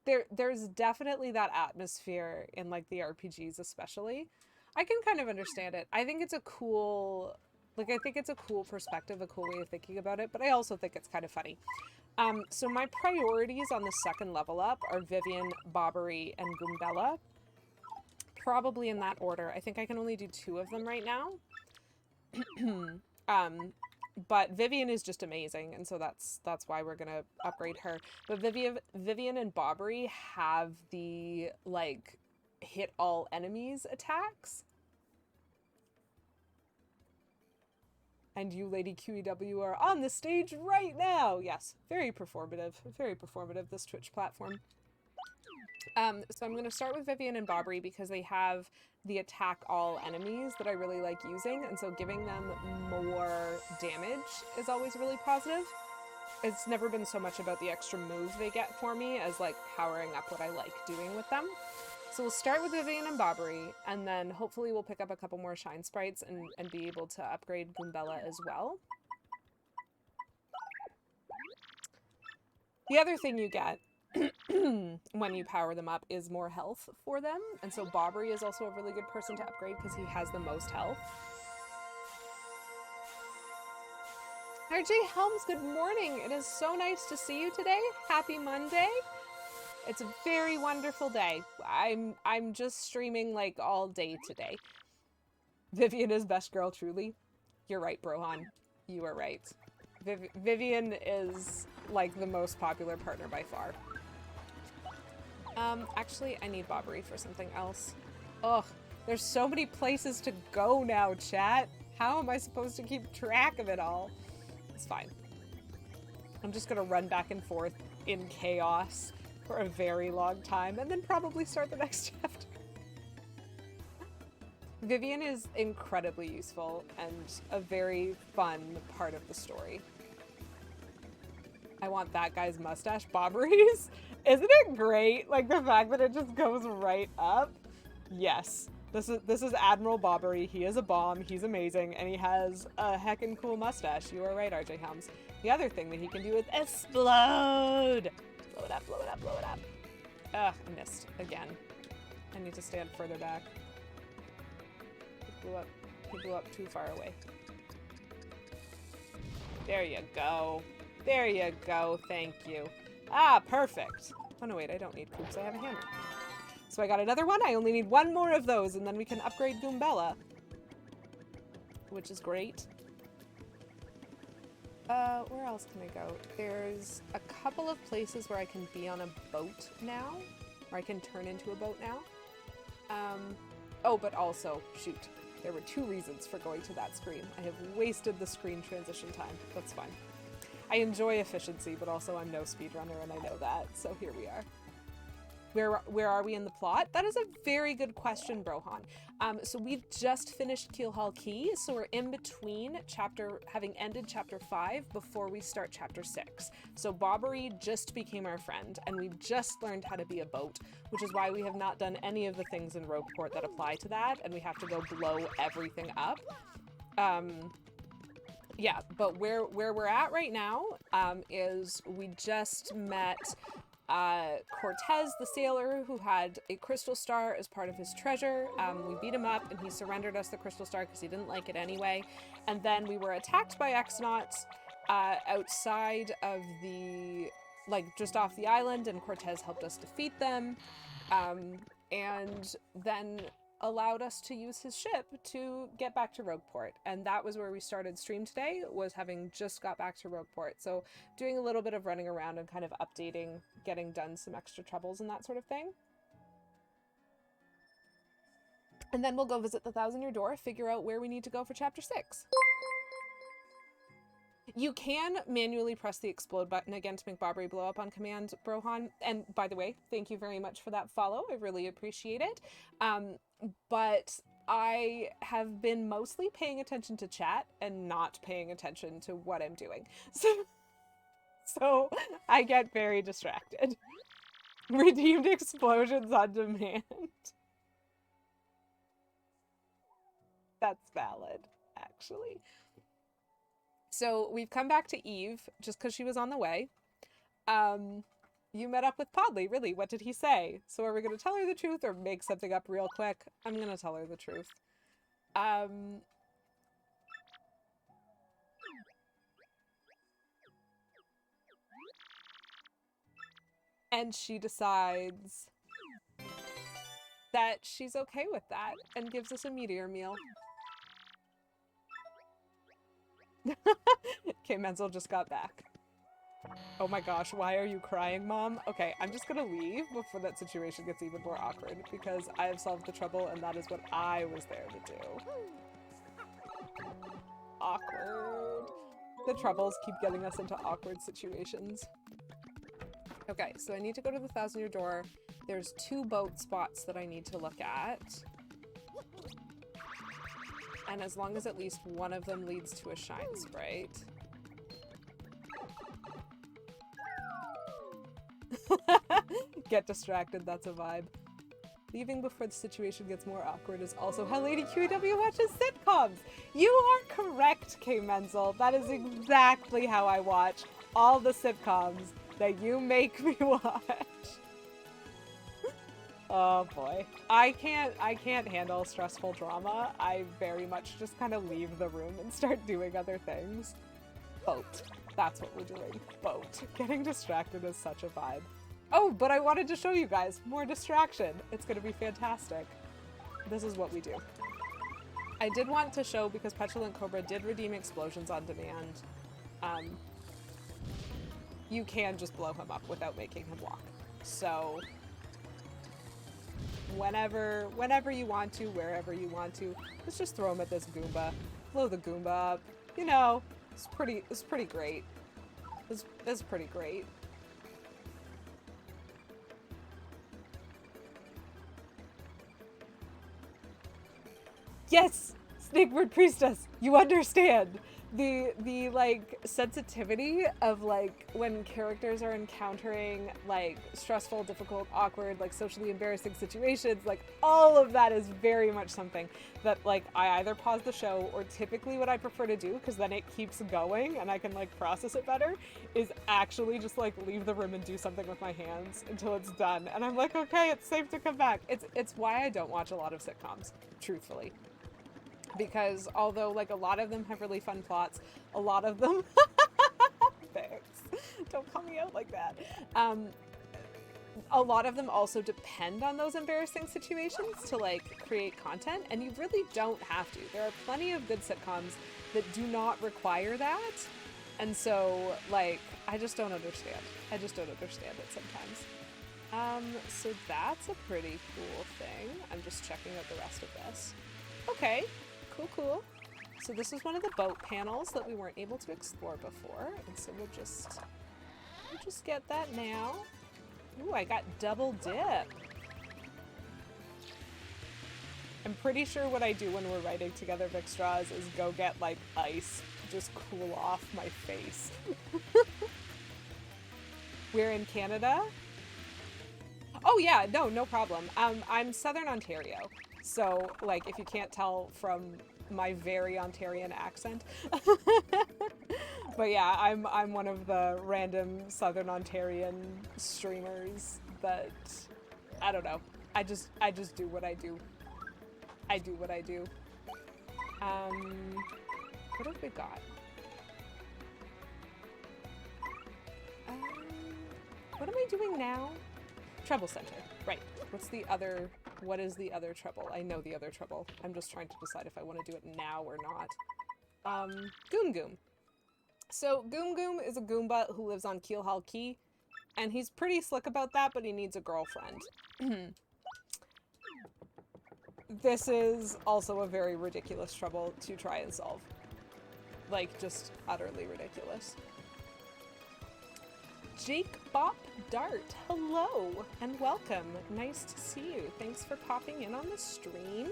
there's definitely that atmosphere in like the RPGs especially. I can kind of understand it. I think it's a cool I think it's a cool perspective, a cool way of thinking about it, but I also think it's kind of funny. So my priorities on the second level up are Vivian, Bobbery, and Goombella. Probably in that order. I think I can only do 2 of them right now. But Vivian is just amazing, and so that's why we're gonna upgrade her. But Vivian and Bobbery have the like hit all enemies attacks. And you, Lady QEW, are on the stage right now. Yes, very performative, this Twitch platform. So I'm going to start with Vivian and Bobbery because they have the attack all enemies that I really like using, and so giving them more damage is always really positive. It's never been so much about the extra move they get for me as like powering up what I like doing with them. So we'll start with Vivian and Bobbery, and then hopefully we'll pick up a couple more shine sprites and be able to upgrade Goombella as well. The other thing you get when you power them up is more health for them, and so Bobbery is also a really good person to upgrade because he has the most health. RJ Helms, good morning. It is so nice to see you today. Happy Monday. It's a very wonderful day. I'm just streaming like all day today. Vivian is best girl, truly. You're right, Brohan. You are right. Vivian is like the most popular partner by far. Actually, I need Bobbery for something else. Ugh, there's so many places to go now, chat. How am I supposed to keep track of it all? It's fine. I'm just gonna run back and forth in chaos for a very long time and then probably start the next chapter. Vivian is incredibly useful and a very fun part of the story. I want that guy's mustache. Bobbery's? Isn't it great? Like the fact that it just goes right up? Yes. This is Admiral Bobbery. He is a bomb. He's amazing. And he has a heckin' cool mustache. You are right, RJ Helms. The other thing that he can do is explode! Blow it up, blow it up, blow it up. Ugh, I missed again. I need to stand further back. He blew up too far away. There you go. There you go, thank you. Ah, perfect. Oh no, wait, I don't need Koops, I have a hammer. So I got another one, I only need 1 more of those, and then we can upgrade Goombella. Which is great. Where else can I go? There's a couple of places where I can be on a boat now. Or I can turn into a boat now. Oh, but also, shoot. There were 2 reasons for going to that screen. I have wasted the screen transition time. That's fine. I enjoy efficiency, but also I'm no speedrunner and I know that, so here we are. Where are we in the plot? That is a very good question, Brohan. So we've just finished Keelhaul Key, so we're in between having ended chapter 5 before we start chapter 6. So Bobbery just became our friend, and we just learned how to be a boat, which is why we have not done any of the things in Rogueport that apply to that, and we have to go blow everything up. Yeah, but where we're at right now is we just met Cortez, the sailor, who had a crystal star as part of his treasure. We beat him up and he surrendered us the crystal star because he didn't like it anyway. And then we were attacked by X-Nauts outside of the, just off the island, and Cortez helped us defeat them. And then allowed us to use his ship to get back to Rogueport. And that was where we started stream today, was having just got back to Rogueport. So doing a little bit of running around and kind of updating, getting done some extra troubles and that sort of thing. And then we'll go visit the Thousand Year Door, figure out where we need to go for chapter 6. You can manually press the explode button again to make Bobbery blow up on command, Brohan. And by the way, thank you very much for that follow. I really appreciate it. But I have been mostly paying attention to chat and not paying attention to what I'm doing. So I get very distracted. Redeemed explosions on demand. That's valid, actually. So we've come back to Eve just because she was on the way. You met up with Podley, really. What did he say? So are we going to tell her the truth or make something up real quick? I'm going to tell her the truth. And she decides that she's okay with that and gives us a meteor meal. Okay, Menzel just got back. Oh my gosh, why are you crying, Mom? Okay, I'm just gonna leave before that situation gets even more awkward because I have solved the trouble and that is what I was there to do. Awkward. The troubles keep getting us into awkward situations. Okay, so I need to go to the 1,000-year door. There's 2 boat spots that I need to look at. And as long as at least one of them leads to a shine sprite. Get distracted, that's a vibe. Leaving before the situation gets more awkward is also how Lady QEW watches sitcoms! You are correct, K. Menzel. That is exactly how I watch all the sitcoms that you make me watch. Oh boy. I can't handle stressful drama. I very much just kind of leave the room and start doing other things. Boat. That's what we're doing. Boat. Getting distracted is such a vibe. Oh, but I wanted to show you guys more distraction. It's gonna be fantastic. This is what we do. I did want to show, because Petulant Cobra did redeem explosions on demand, you can just blow him up without making him walk. So whenever you want to, wherever you want to, let's just throw him at this Goomba. Blow the Goomba up. You know, it's pretty great. It's pretty great. Yes! Snakebird Priestess! You understand! The like sensitivity of like when characters are encountering like stressful, difficult, awkward, like socially embarrassing situations, like all of that is very much something that like I either pause the show, or typically what I prefer to do, because then it keeps going and I can like process it better, is actually just like leave the room and do something with my hands until it's done. And I'm like, okay, it's safe to come back. It's why I don't watch a lot of sitcoms, truthfully. Because although like a lot of them have really fun plots, a lot of them thanks, don't call me out like that, a lot of them also depend on those embarrassing situations to like create content, and you really don't have to. There are plenty of good sitcoms that do not require that, and so like I just don't understand it sometimes. So that's a pretty cool thing. I'm just checking out the rest of this. Okay. Cool. So this is one of the boat panels that we weren't able to explore before, and so we'll just get that now. Ooh, I got double dip. I'm pretty sure what I do when we're writing together Vic Straws is go get like ice, just cool off my face. We're in Canada. Oh yeah, no problem. I'm Southern Ontario. So, like, if you can't tell from my very Ontarian accent. But yeah, I'm one of the random Southern Ontarian streamers that, I don't know. I just do what I do. I do what I do. What have we got? What am I doing now? Trouble Center. Right. What is the other trouble? I know the other trouble. I'm just trying to decide if I want to do it now or not. Goom Goom. So Goom Goom is a Goomba who lives on Keelhaul Key, and he's pretty slick about that, but he needs a girlfriend. This is also a very ridiculous trouble to try and solve. Like, just utterly ridiculous. Jake Bop Dart, hello and welcome. Nice to see you. Thanks for popping in on the stream.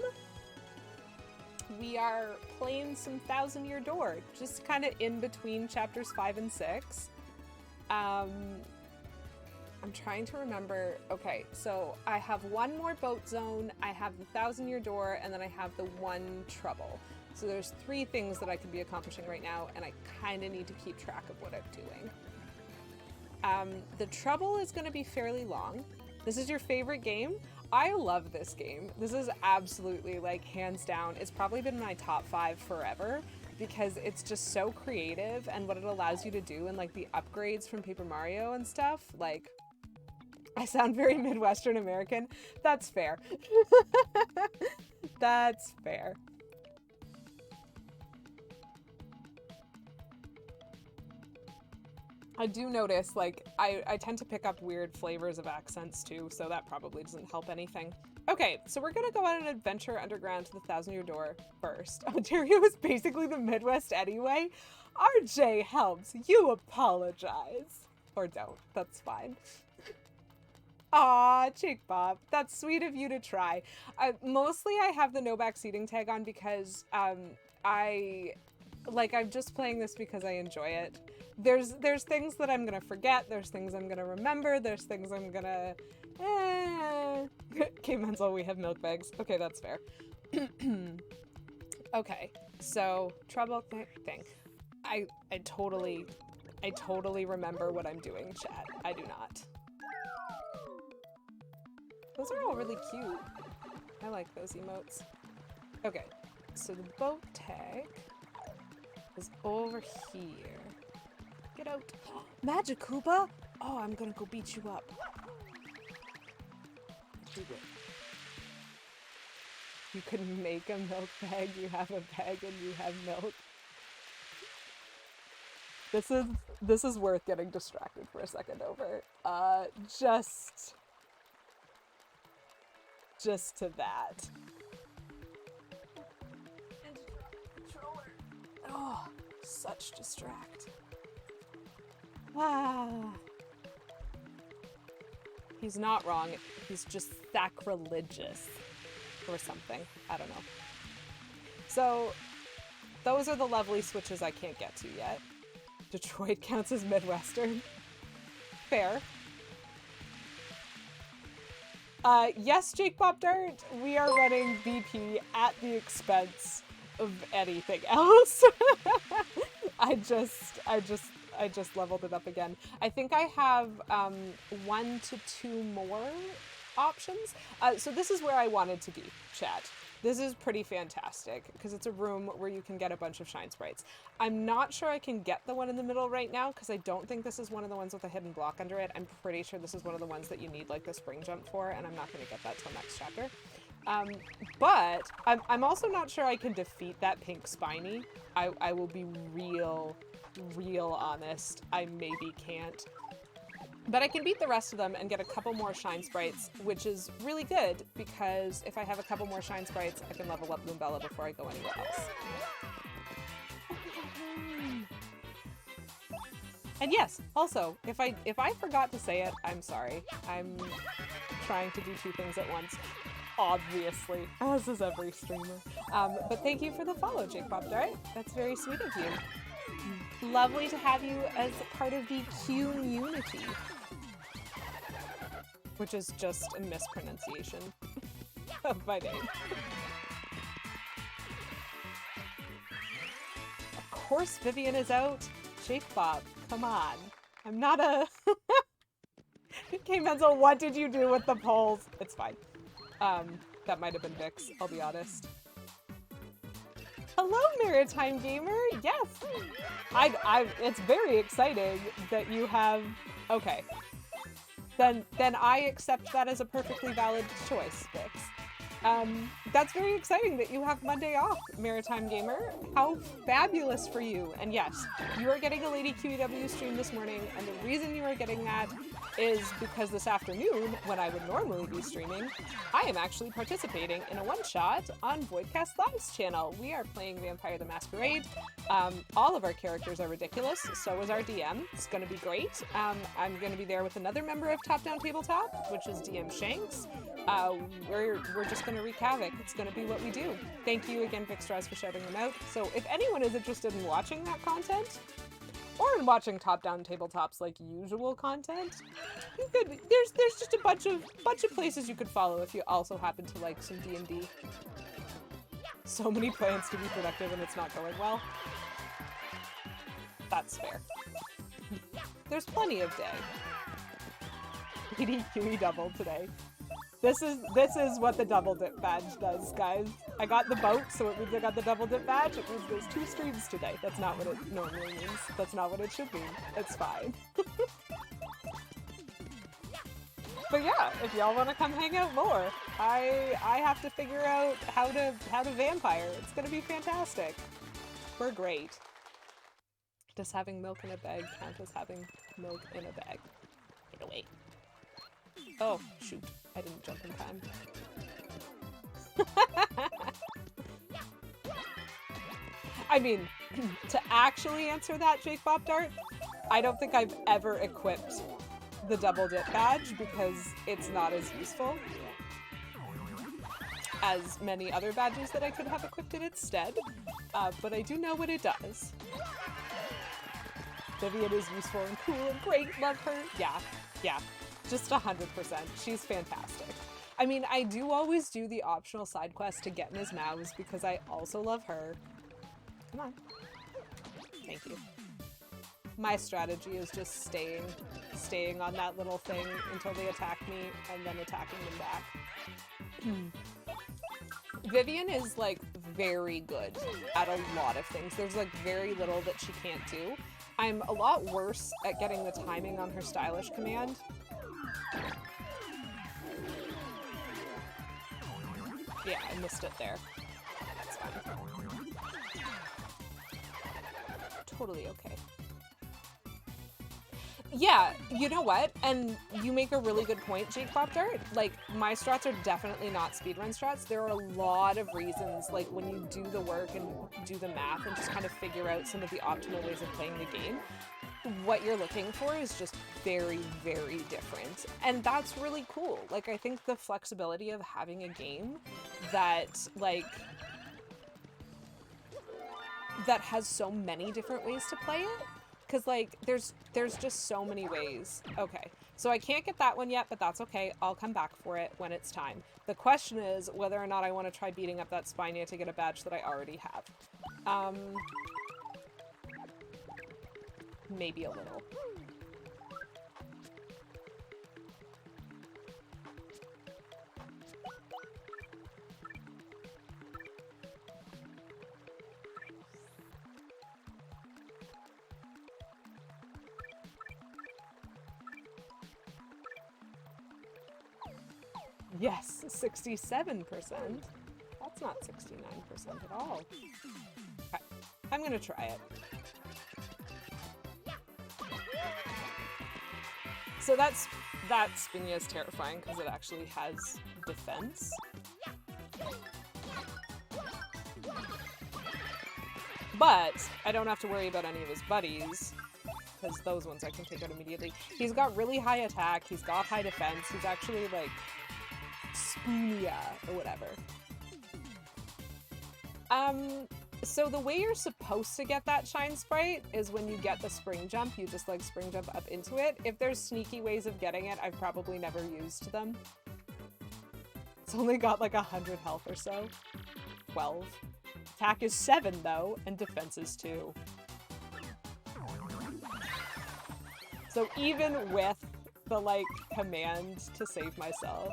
we are playing some Thousand Year Door, just kind of in between chapters 5 and 6. I'm trying to remember. Okay, so I have one more boat zone, I have the Thousand Year Door, and then I have the one trouble. So there's 3 things that I could be accomplishing right now, and I kind of need to keep track of what I'm doing. The trouble is going to be fairly long. This is your favorite game? I love this game. This is absolutely, like, hands down. It's probably been my top 5 forever because it's just so creative, and what it allows you to do and like the upgrades from Paper Mario and stuff. Like, I sound very Midwestern American. That's fair. That's fair. I do notice, like, I tend to pick up weird flavors of accents too, so that probably doesn't help anything. Okay, so we're gonna go on an adventure underground to the Thousand Year Door first. Ontario is basically the Midwest anyway. RJ helps. You apologize. Or don't. That's fine. Aw, Chick Bob. That's sweet of you to try. Mostly I have the no backseating tag on because I'm just playing this because I enjoy it. There's things that I'm gonna forget, there's things I'm gonna remember, there's things I'm gonna... Okay, Menzel, we have milk bags. Okay, that's fair. Okay, so trouble thing. I totally remember what I'm doing, chat. I do not. Those are all really cute. I like those emotes. Okay, so the boat tag is over here. Get out. Magic Koopa? Oh, I'm gonna go beat you up. You can make a milk bag, you have a bag, and you have milk. This is worth getting distracted for a second over. Just to that. And controller. Oh, such distract. Ah. He's not wrong. He's just sacrilegious or something. I don't know. So those are the lovely switches I can't get to yet. Detroit counts as Midwestern. Fair. Yes, Jake Bob Dart, we are running VP at the expense of anything else. I just leveled it up again. I think I have 1 to 2 more options. So this is where I wanted to be, chat. This is pretty fantastic because it's a room where you can get a bunch of shine sprites. I'm not sure I can get the one in the middle right now because I don't think this is one of the ones with a hidden block under it. I'm pretty sure this is one of the ones that you need like the spring jump for, and I'm not going to get that till next chapter. But I'm also not sure I can defeat that pink spiny. I will be real honest. I maybe can't. But I can beat the rest of them and get a couple more shine sprites, which is really good because if I have a couple more shine sprites, I can level up Loombella before I go anywhere else. And yes, also, if I forgot to say it, I'm sorry. I'm trying to do 2 things at once. Obviously, as is every streamer. But thank you for the follow, Jake Bob Dart. That's very sweet of you. Lovely to have you as part of the Q-unity. Which is just a mispronunciation of my name. Of course Vivian is out. Jake Bob, come on. I'm not a... Okay, Menzel, what did you do with the polls? It's fine. That might have been Vix, I'll be honest. Hello, Maritime Gamer! Yes! It's very exciting that you have... Okay. Then I accept that as a perfectly valid choice, Vix. That's very exciting that you have Monday off, Maritime Gamer. How fabulous for you. And yes, you are getting a Lady QEW stream this morning, and the reason you are getting that is because this afternoon, when I would normally be streaming, I am actually participating in a one-shot on Voidcast Live's channel. We are playing Vampire the Masquerade. All of our characters are ridiculous, so is our DM. It's gonna be great. I'm gonna be there with another member of Top Down Tabletop, which is DM Shanks. We're just gonna wreak havoc. it's gonna be what we do. Thank you again, Vixstras, for shouting them out. So if anyone is interested in watching that content, or in watching top-down tabletops like usual content, you could, there's just a bunch of places you could follow if you also happen to like some D&D. So many plans to be productive and it's not going well. That's fair. There's plenty of day. EDQE double today. This is what the double dip badge does, guys. I got the boat, so it means I got the double dip badge. It means there's 2 streams today. That's not what it normally means. That's not what it should mean. It's fine. But yeah, if y'all want to come hang out more, I have to figure out how to vampire. It's gonna be fantastic. We're great. Does having milk in a bag count as having milk in a bag? Get away. Oh, shoot. I didn't jump in time. I mean, to actually answer that, Jake Bob Dart, I don't think I've ever equipped the double dip badge because it's not as useful as many other badges that I could have equipped in its stead, but I do know what it does. Vivian is useful and cool and great, love her. Yeah, just 100%. She's fantastic. I mean, I do always do the optional side quest to get Ms. Mouse because I also love her. Come on. Thank you. My strategy is just staying on that little thing until they attack me and then attacking them back. Vivian is like very good at a lot of things. There's like very little that she can't do. I'm a lot worse at getting the timing on her stylish command. Yeah, I missed it there. That's fine. Totally okay. Yeah, you know what? And you make a really good point, Jake Bob Dart. Like, my strats are definitely not speedrun strats. There are a lot of reasons, like, when you do the work and do the math and just kind of figure out some of the optimal ways of playing the game, what you're looking for is just very, very different. And that's really cool. Like, I think the flexibility of having a game that, like, that has so many different ways to play it. Because, like, there's just so many ways. Okay, so I can't get that one yet, but that's okay. I'll come back for it when it's time. The question is whether or not I want to try beating up that Spiny to get a badge that I already have. Maybe a little. Yes, 67%. That's not 69% at all. Okay, I'm gonna try it. So that Spinia is terrifying because it actually has defense. But I don't have to worry about any of his buddies because those ones I can take out immediately. He's got really high attack, he's got high defense, he's actually like Spinia or whatever. So the way you're supposed to get that shine sprite is when you get the spring jump, you just like spring jump up into it. If there's sneaky ways of getting it, I've probably never used them. It's only got like 100 health or so. 12. Attack is 7 though, and defense is 2. So even with the like command to save myself,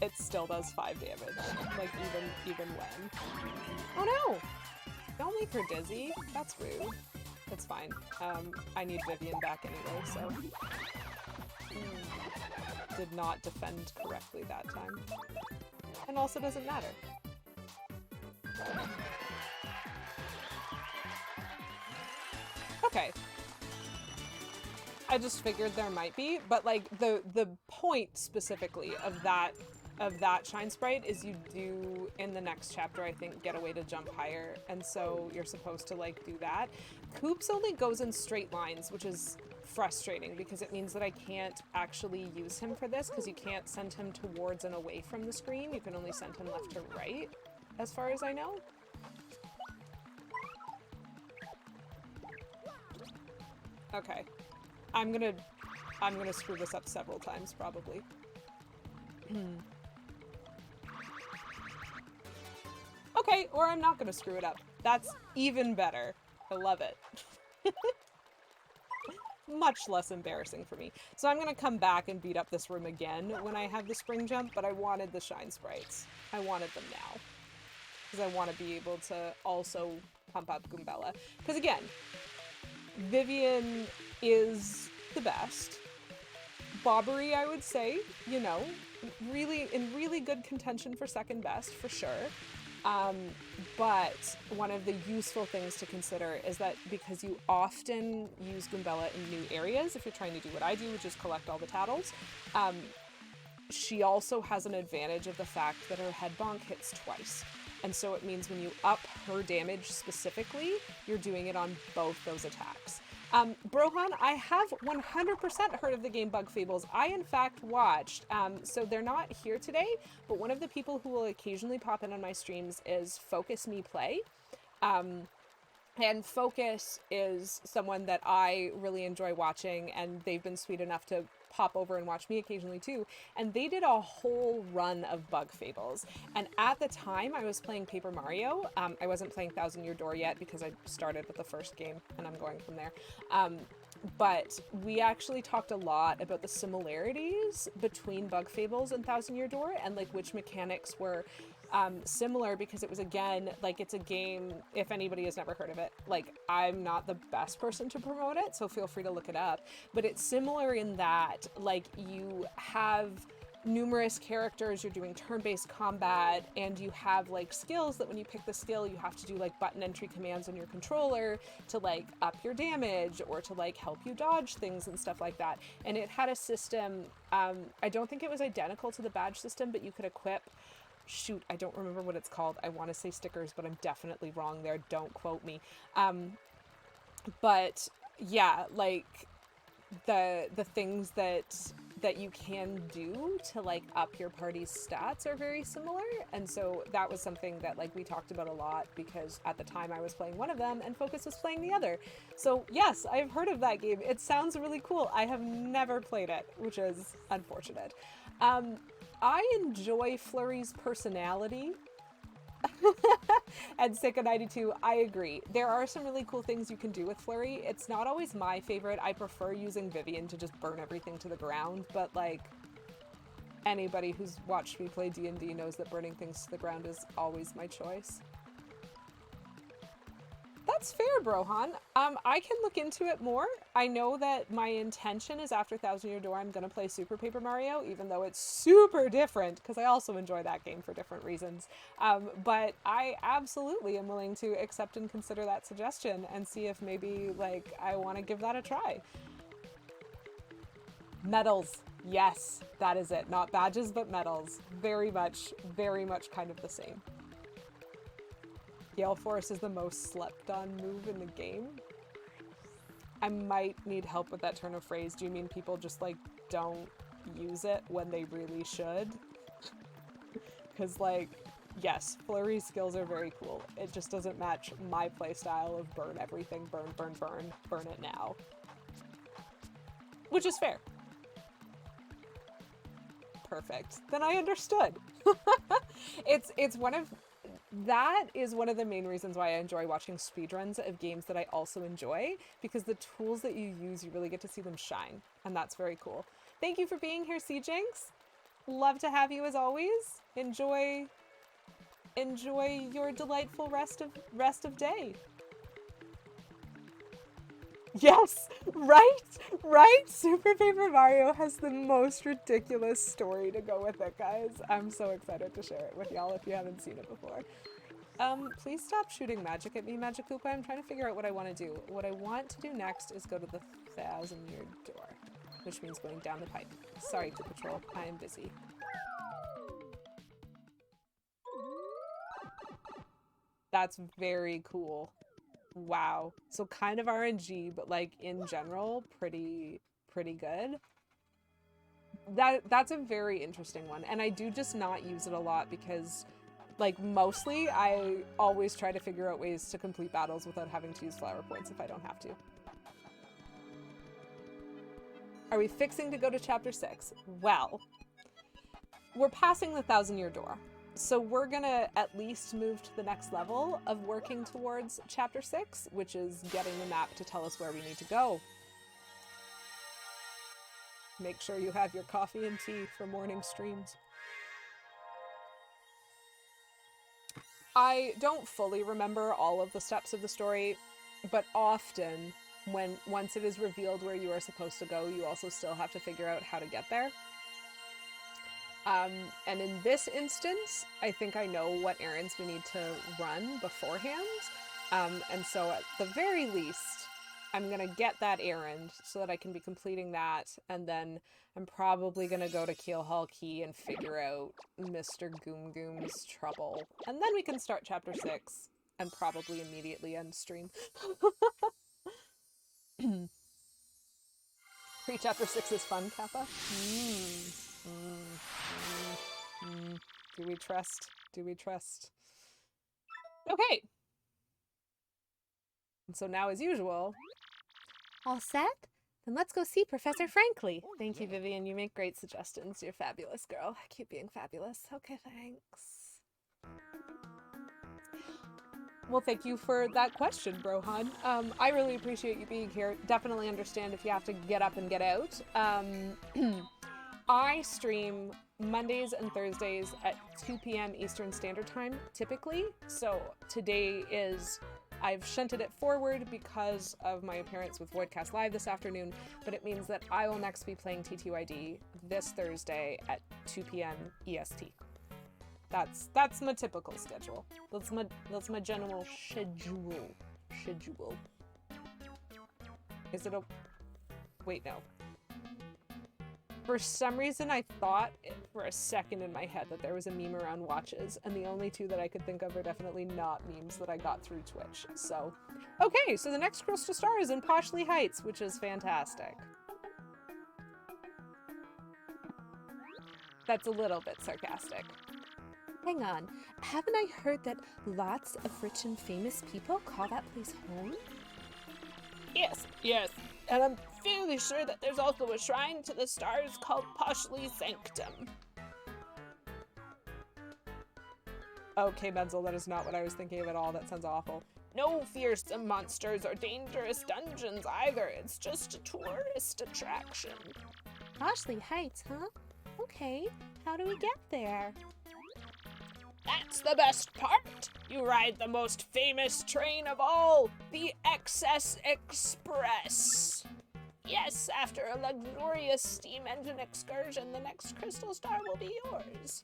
it still does 5 damage, like even when. Oh no! Don't make her dizzy. That's rude. It's fine. I need Vivian back anyway, so. Did not defend correctly that time. And also doesn't matter. Okay. I just figured there might be, but like the point specifically of that shine sprite is you do in the next chapter, I think, get a way to jump higher, and so you're supposed to like do that. Koops only goes in straight lines, which is frustrating because it means that I can't actually use him for this because you can't send him towards and away from the screen. You can only send him left or right, as far as I know. Okay. I'm gonna screw this up several times, probably. Okay, or I'm not gonna screw it up. That's even better. I love it. Much less embarrassing for me. So I'm gonna come back and beat up this room again when I have the spring jump, but I wanted the shine sprites. I wanted them now. Because I want to be able to also pump up Goombella. Because again, Vivian is the best. Bobbery, I would say, you know, really good contention for second best, for sure. But one of the useful things to consider is that because you often use Goombella in new areas, if you're trying to do what I do, which is collect all the tattles, she also has an advantage of the fact that her head bonk hits twice. And so it means when you up her damage specifically, you're doing it on both those attacks. Brohan, I have 100% heard of the game Bug Fables. I, in fact, watched. So they're not here today, but one of the people who will occasionally pop in on my streams is Focus Me Play. And Focus is someone that I really enjoy watching, and they've been sweet enough to pop over and watch me occasionally too. And they did a whole run of Bug Fables. And at the time I was playing Paper Mario. I wasn't playing Thousand Year Door yet because I started with the first game and I'm going from there. But we actually talked a lot about the similarities between Bug Fables and Thousand Year Door and like which mechanics were similar, because it was, again, like, it's a game, if anybody has never heard of it, like, I'm not the best person to promote it, so feel free to look it up, but it's similar in that, like, you have numerous characters, you're doing turn-based combat, and you have, like, skills that when you pick the skill, you have to do, like, button entry commands on your controller to, like, up your damage, or to, like, help you dodge things and stuff like that. And it had a system, I don't think it was identical to the badge system, but you could equip, shoot, I don't remember what it's called. I want to say stickers, but I'm definitely wrong there. Don't quote me. But yeah, like the things that you can do to like up your party's stats are very similar. And so that was something that like we talked about a lot, because at the time I was playing one of them and Focus was playing the other. So yes, I've heard of that game. It sounds really cool. I have never played it, which is unfortunate. I enjoy Flurry's personality. And Sika92, I agree. There are some really cool things you can do with Flurry. It's not always my favorite. I prefer using Vivian to just burn everything to the ground, but like anybody who's watched me play D&D knows that burning things to the ground is always my choice. That's fair, Brohan. I can look into it more. I know that my intention is after Thousand Year Door, I'm going to play Super Paper Mario, even though it's super different, because I also enjoy that game for different reasons. But I absolutely am willing to accept and consider that suggestion and see if maybe, like, I want to give that a try. Medals. Yes, that is it. Not badges, but medals. Very much kind of the same. Gale Force is the most slept on move in the game. I might need help with that turn of phrase. Do you mean people just like don't use it when they really should? Because like, yes, Flurry's skills are very cool. It just doesn't match my playstyle of burn everything, burn it now. Which is fair. Perfect. Then I understood. It's one of... That is one of the main reasons why I enjoy watching speedruns of games that I also enjoy, because the tools that you use, you really get to see them shine, and that's very cool. Thank you for being here, C-Jinx. Love to have you as always. Enjoy your delightful rest of day. Yes, right? Super Paper Mario has the most ridiculous story to go with it, guys. I'm so excited to share it with y'all if you haven't seen it before. Please stop shooting magic at me, Magic Koopa. I'm trying to figure out what I want to do. What I want to do next is go to the 1,000-year door, which means going down the pipe. Sorry, Koopa Troll, I am busy. That's very cool. Wow. So kind of RNG, but like in general, pretty good. That's a very interesting one, and I do just not use it a lot because, like, mostly I always try to figure out ways to complete battles without having to use flower points if I don't have to. Are we fixing to go to chapter 6? Well, we're passing the 1,000-year door, so we're gonna at least move to the next level of working towards chapter 6, which is getting the map to tell us where we need to go. Make sure you have your coffee and tea for morning streams. I don't fully remember all of the steps of the story, but often once it is revealed where you are supposed to go, you also still have to figure out how to get there. And in this instance, I think I know what errands we need to run beforehand. And so at the very least, I'm going to get that errand so that I can be completing that, and then I'm probably going to go to Keelhaul Key and figure out Mr. Goom Goom's trouble. And then we can start chapter 6 and probably immediately end stream. Pre-chapter 6 is fun, Kappa. Do we trust? Do we trust? Okay. And so now, as usual... All set? Then let's go see Professor Frankly. Thank you, Vivian. You make great suggestions. You're fabulous, girl. Keep being fabulous. Okay, thanks. Well, thank you for that question, Brohan. I really appreciate you being here. Definitely understand if you have to get up and get out. I stream Mondays and Thursdays at 2 p.m. Eastern Standard Time, typically. So today is... I've shunted it forward because of my appearance with Voidcast Live this afternoon, but it means that I will next be playing TTYD this Thursday at 2 p.m. EST. That's my typical schedule. That's my general schedule. Is it a... Wait, no. For some reason, I thought for a second in my head that there was a meme around watches, and the only two that I could think of are definitely not memes that I got through Twitch. So, okay, so the next Crystal Star is in Poshley Heights, which is fantastic. That's a little bit sarcastic. Hang on, haven't I heard that lots of rich and famous people call that place home? Yes, and I'm fairly sure that there's also a shrine to the stars called Poshley Sanctum. Okay, Menzel, that is not what I was thinking of at all. That sounds awful. No fearsome monsters or dangerous dungeons either. It's just a tourist attraction. Poshley Heights, huh? Okay, how do we get there? That's the best part! You ride the most famous train of all, the Excess Express! Yes, after a luxurious steam engine excursion, the next Crystal Star will be yours.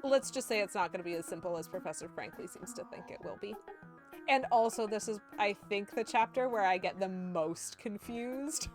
Let's just say it's not going to be as simple as Professor Frankly seems to think it will be. And also, this is, I think, the chapter where I get the most confused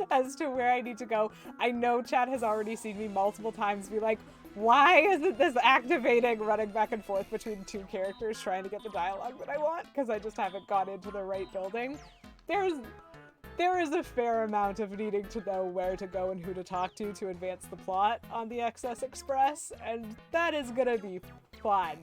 as to where I need to go. I know chat has already seen me multiple times be like, why isn't this activating, running back and forth between two characters trying to get the dialogue that I want, because I just haven't got into the right building. There is a fair amount of needing to know where to go and who to talk to advance the plot on the Excess Express, and that is gonna be fun.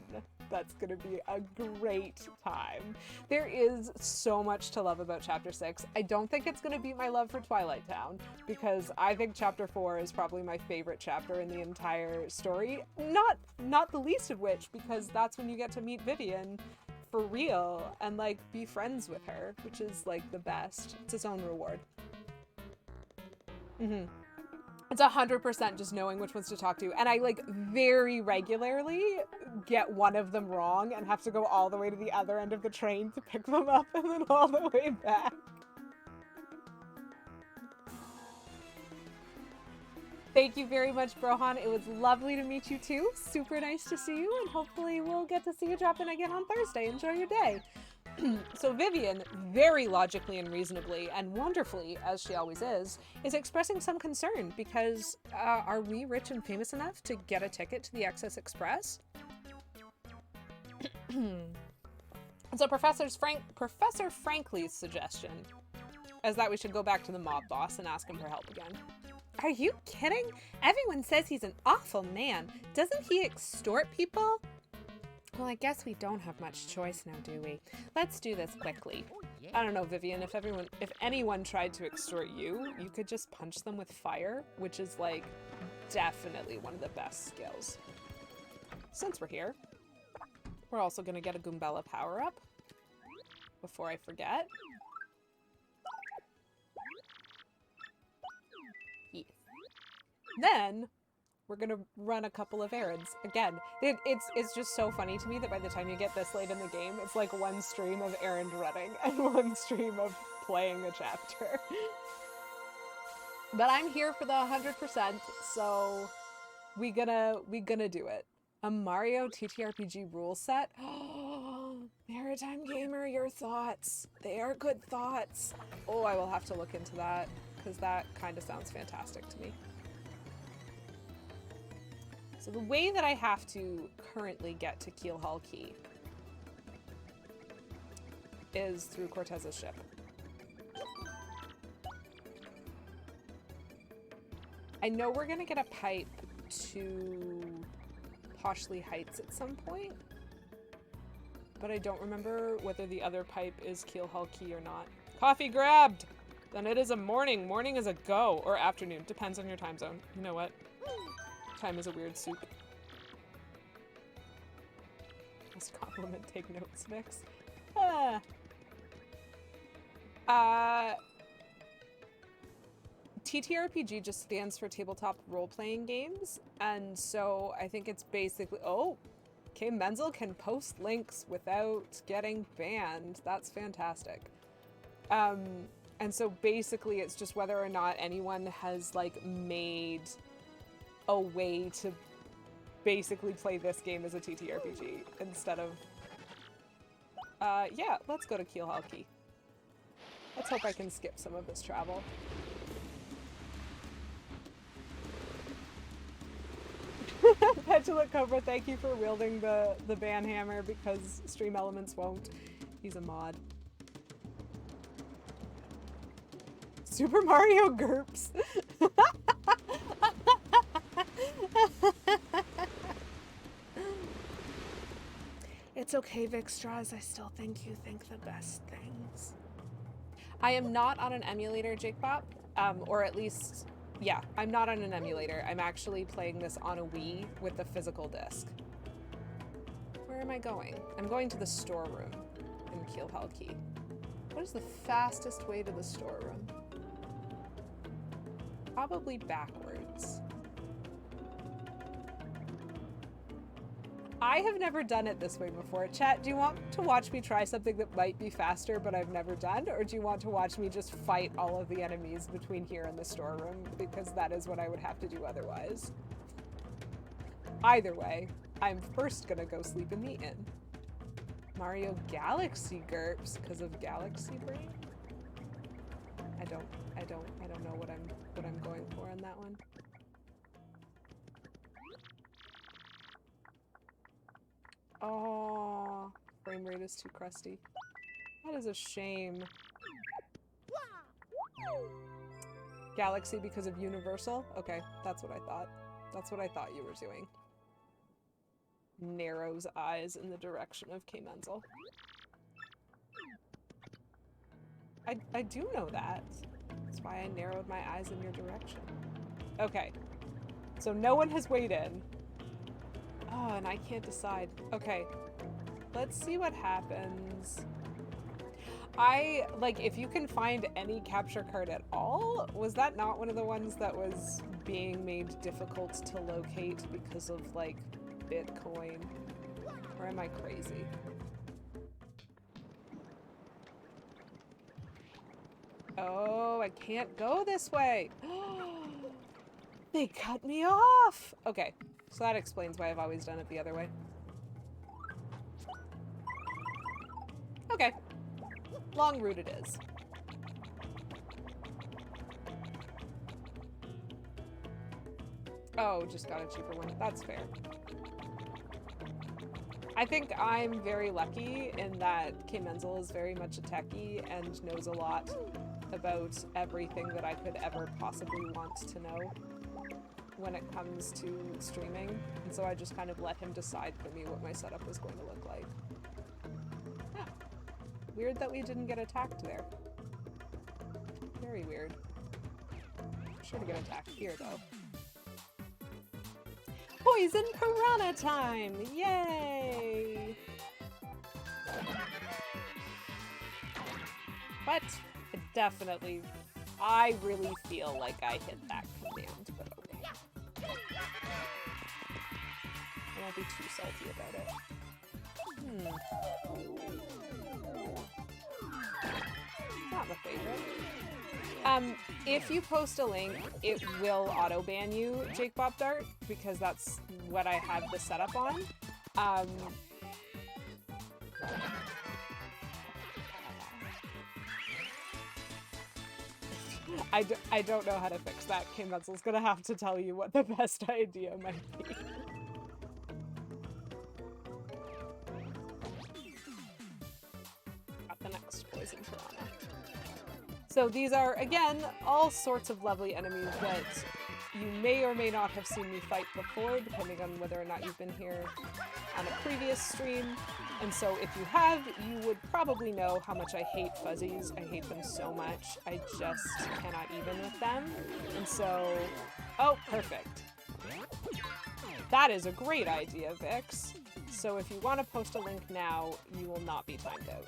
That's gonna be a great time. There is so much to love about Chapter 6. I don't think it's gonna beat my love for Twilight Town, because I think Chapter 4 is probably my favorite chapter in the entire story. Not the least of which, because that's when you get to meet Vivian for real and, like, be friends with her, which is, like, the best. It's its own reward. It's 100% just knowing which ones to talk to. And I, like, very regularly get one of them wrong and have to go all the way to the other end of the train to pick them up and then all the way back. Thank you very much, Brohan. It was lovely to meet you too. Super nice to see you, and hopefully we'll get to see you drop in again on Thursday. Enjoy your day. So Vivian, very logically and reasonably and wonderfully, as she always is expressing some concern because are we rich and famous enough to get a ticket to the Excess Express? So Professor Frankly's suggestion is that we should go back to the mob boss and ask him for help again. Are you kidding? Everyone says he's an awful man. Doesn't he extort people? Well, I guess we don't have much choice now, do we? Let's do this quickly. I don't know, Vivian, if anyone tried to extort you, you could just punch them with fire, which is like definitely one of the best skills. Since we're here, we're also gonna get a Goombella power-up before I forget. Yes. Then we're gonna run a couple of errands. Again, it's just so funny to me that by the time you get this late in the game, it's like one stream of errand running and one stream of playing a chapter. But I'm here for the 100%, so we gonna do it. A Mario TTRPG rule set? Oh, Maritime Gamer, your thoughts. They are good thoughts. Oh, I will have to look into that, because that kind of sounds fantastic to me. So the way that I have to currently get to Keelhaul Key is through Cortez's ship. I know we're gonna get a pipe to Poshley Heights at some point, but I don't remember whether the other pipe is Keelhaul Key or not. Coffee grabbed! Then it is a morning. Morning is a go, or afternoon. Depends on your time zone. You know what? Time is a weird soup. This compliment, take notes, Vix. TTRPG just stands for tabletop role-playing games, and so I think it's basically... Oh! K. Menzel can post links without getting banned. That's fantastic. And so basically it's just whether or not anyone has, like, made a way to basically play this game as a TTRPG instead of... yeah, let's go to Keelhaul Key. Let's hope I can skip some of this travel. Petulant Cobra, thank you for wielding the ban hammer because Stream Elements won't. He's a mod. Super Mario Gerps. It's okay, Vixstraws. I still think you think the best things. I am not on an emulator, Jakebop, or at least... Yeah, I'm not on an emulator. I'm actually playing this on a Wii with the physical disc. Where am I going? I'm going to the storeroom in Keelhaul Key. What is the fastest way to the storeroom? Probably backwards. I have never done it this way before. Chat, do you want to watch me try something that might be faster but I've never done? Or do you want to watch me just fight all of the enemies between here and the storeroom? Because that is what I would have to do otherwise. Either way, I'm first gonna go sleep in the inn. Mario Galaxy Gerps because of Galaxy Brain? I don't know what I'm going for on that one. Oh, frame rate is too crusty. That is a shame. Galaxy because of Universal? Okay, that's what I thought. That's what I thought you were doing. Narrows eyes in the direction of K. Menzel. I do know that. That's why I narrowed my eyes in your direction. Okay. So no one has weighed in. Oh, and I can't decide. Okay. Let's see what happens. If you can find any capture card at all, was that not one of the ones that was being made difficult to locate because of, like, Bitcoin? Or am I crazy? Oh, I can't go this way. They cut me off. Okay, so that explains why I've always done it the other way. Okay, long route it is. Oh, just got a cheaper one. That's fair. I think I'm very lucky in that K. Menzel is very much a techie and knows a lot about everything that I could ever possibly want to know when it comes to streaming. And so I just kind of let him decide for me what my setup was going to look like. Yeah. Weird that we didn't get attacked there. Very weird. Sure to get attacked here, though. Poison piranha time! Yay! But it definitely, I really feel like I hit that command, but okay. I won't be too salty about it. Not my favorite. If you post a link, it will auto-ban you, Jake Bob Dart, because that's what I have the setup on. I don't know how to fix that. K. Menzel's gonna have to tell you what the best idea might be. Got the next poison piranha. So these are, again, all sorts of lovely enemies that you may or may not have seen me fight before, depending on whether or not you've been here on a previous stream. And so if you have, you would probably know how much I hate fuzzies. I hate them so much. I just cannot even with them. And so... Oh, perfect. That is a great idea, Vix. So if you want to post a link now, you will not be timed out.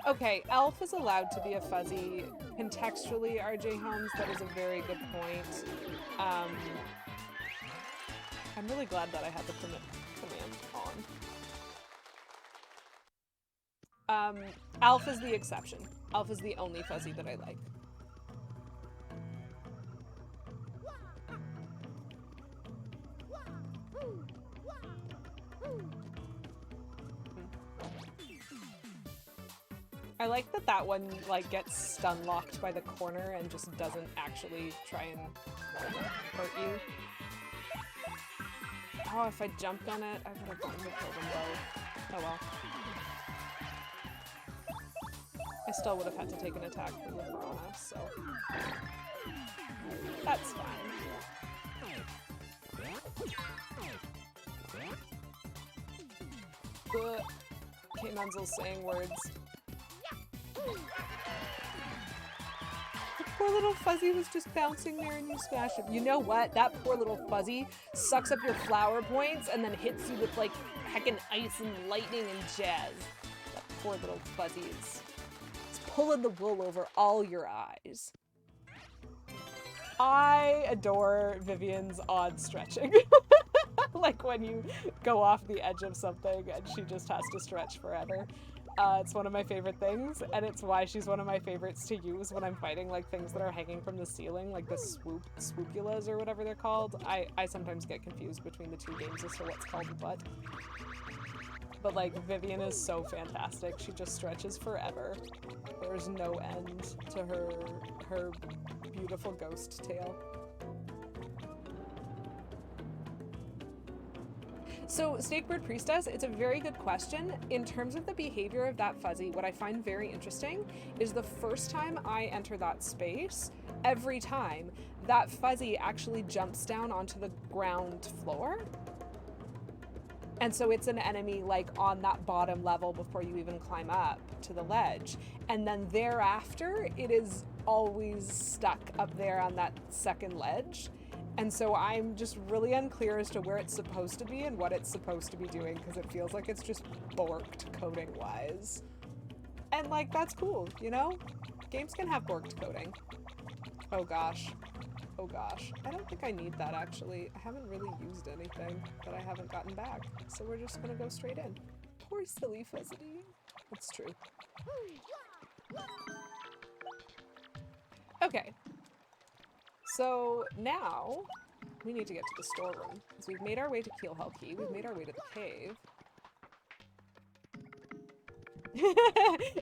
Okay, Elf is allowed to be a fuzzy. Contextually, RJ Holmes, that is a very good point. I'm really glad that I had the command on. Alf is the exception. Alf is the only fuzzy that I like. I like that that one, like, gets stun-locked by the corner and just doesn't actually try and hurt you. Oh, if I jumped on it, I would have gotten to kill them both. Oh well. I still would have had to take an attack from the piranha, so... That's fine. K. Menzel's saying words. The poor little fuzzy was just bouncing there and you smash him. You know what? That poor little fuzzy sucks up your flower points and then hits you with like heckin' ice and lightning and jazz. That poor little fuzzy is pulling the wool over all your eyes. I adore Vivian's odd stretching. Like when you go off the edge of something and she just has to stretch forever. It's one of my favorite things, and it's why she's one of my favorites to use when I'm fighting like things that are hanging from the ceiling, like the swoopulas or whatever they're called. I sometimes get confused between the two games as to what's called what. But like, Vivian is so fantastic. She just stretches forever. There's no end to her beautiful ghost tail. So, Snakebird Priestess, it's a very good question. In terms of the behavior of that fuzzy, what I find very interesting is the first time I enter that space, every time, that fuzzy actually jumps down onto the ground floor. And so it's an enemy like on that bottom level before you even climb up to the ledge. And then thereafter, it is always stuck up there on that second ledge. And so I'm just really unclear as to where it's supposed to be and what it's supposed to be doing, because it feels like it's just borked coding-wise. And, like, that's cool, you know? Games can have borked coding. Oh gosh. Oh gosh. I don't think I need that, actually. I haven't really used anything that I haven't gotten back, so we're just gonna go straight in. Poor silly Fuzzy. That's true. Okay. So now we need to get to the storeroom, because we've made our way to Keelhaul Key, we've made our way to the cave.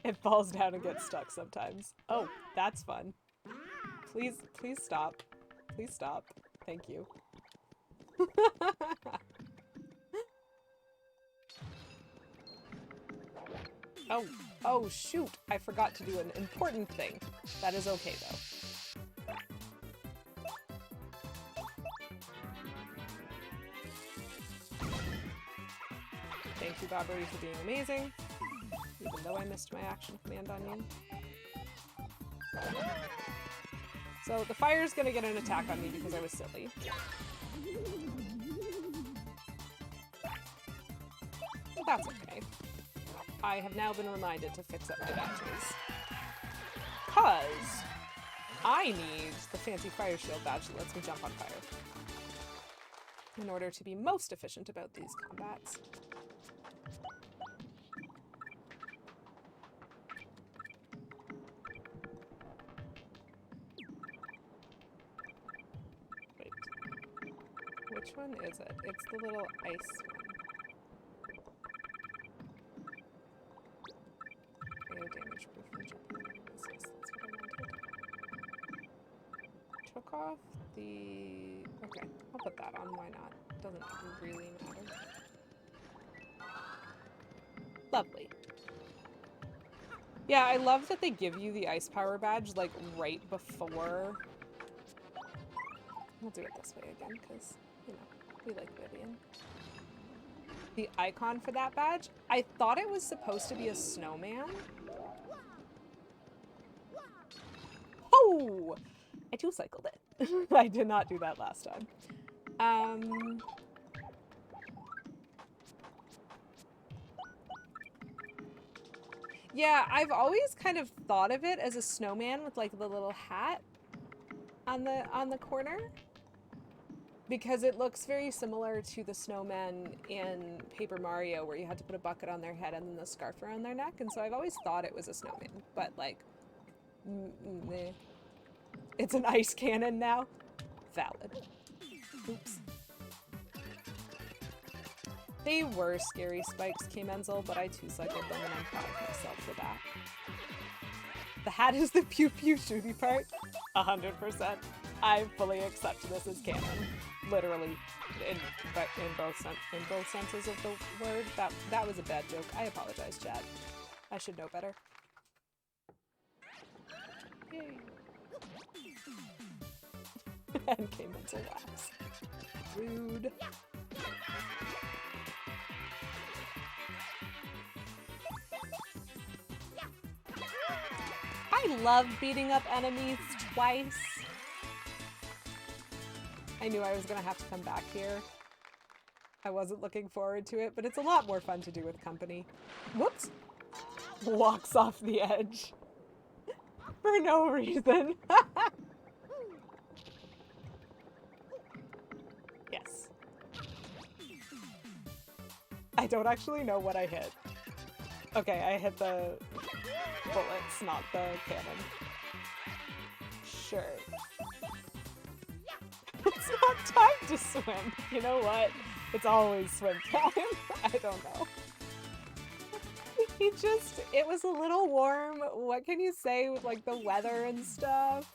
It falls down and gets stuck sometimes. Oh, that's fun. Please stop. Please stop. Thank you. Oh, oh shoot, I forgot to do an important thing. That is okay though. Thank you, Bobbery, for being amazing. Even though I missed my action command on you. So the fire's gonna get an attack on me because I was silly. But that's okay. I have now been reminded to fix up my badges. Cause I need the fancy fire shield badge that lets me jump on fire. In order to be most efficient about these combats. Which one is it? It's the little ice one. AO damage proof from jumping. Yes, that's what I wanted. Took off the... Okay, I'll put that on. Why not? Doesn't really matter. Lovely. Yeah, I love that they give you the ice power badge, like, right before... We'll do it this way again, because... You know, we like Vivian. The icon for that badge, I thought it was supposed to be a snowman. Oh! I two-cycled it. I did not do that last time. Yeah, I've always kind of thought of it as a snowman with like the little hat on the corner. Because it looks very similar to the snowmen in Paper Mario where you had to put a bucket on their head and then the scarf around their neck. And so I've always thought it was a snowman. But like, meh. It's an ice cannon now. Valid. Oops. They were scary spikes, K-Menzel, but I two-cycled them and I'm proud of myself for that. The hat is the pew-pew shooty part. 100%. I fully accept this as canon. Literally, in both senses of the word. That was a bad joke. I apologize, Chad. I should know better. Yay. And K-Menzel laughs. Rude. I love beating up enemies twice. I knew I was gonna have to come back here. I wasn't looking forward to it, but it's a lot more fun to do with company. Whoops! Walks off the edge. For no reason. Yes. I don't actually know what I hit. Okay, I hit the bullets, not the cannon. Sure. It's not time to swim. You know what? It's always swim time. I don't know. It was a little warm. What can you say with like the weather and stuff?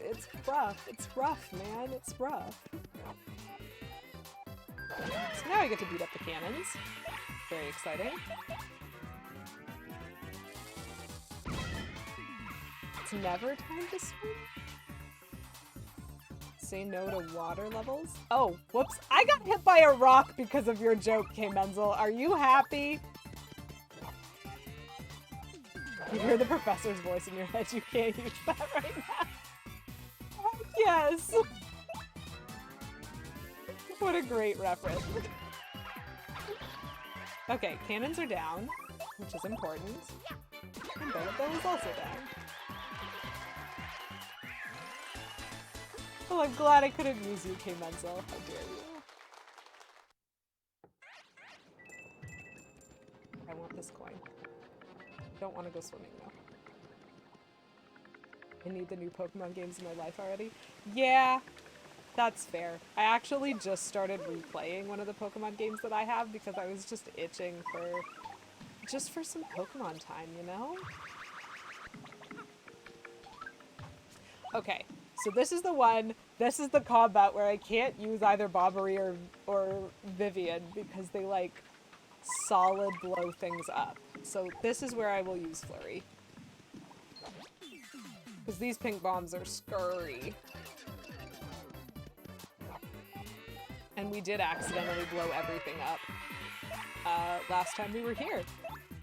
It's rough. It's rough, man. It's rough. So now I get to beat up the cannons. Very exciting. It's never time to swim? Say no to water levels? Oh, whoops. I got hit by a rock because of your joke, K-Menzel. Are you happy? You hear the professor's voice in your head. You can't use that right now. Yes. What a great reference. Okay, cannons are down, which is important. And Bellabelle is also down. Oh, I'm glad I could have used you, K-Menzel. How dare you. I want this coin. I don't want to go swimming, though. I need the new Pokemon games in my life already. Yeah, that's fair. I actually just started replaying one of the Pokemon games that I have because I was just itching for some Pokemon time, you know? Okay, so this is the one This is the combat where I can't use either Bobbery or Vivian because they like solid blow things up. So this is where I will use Flurry. Because these pink bombs are scurry. And we did accidentally blow everything up last time we were here.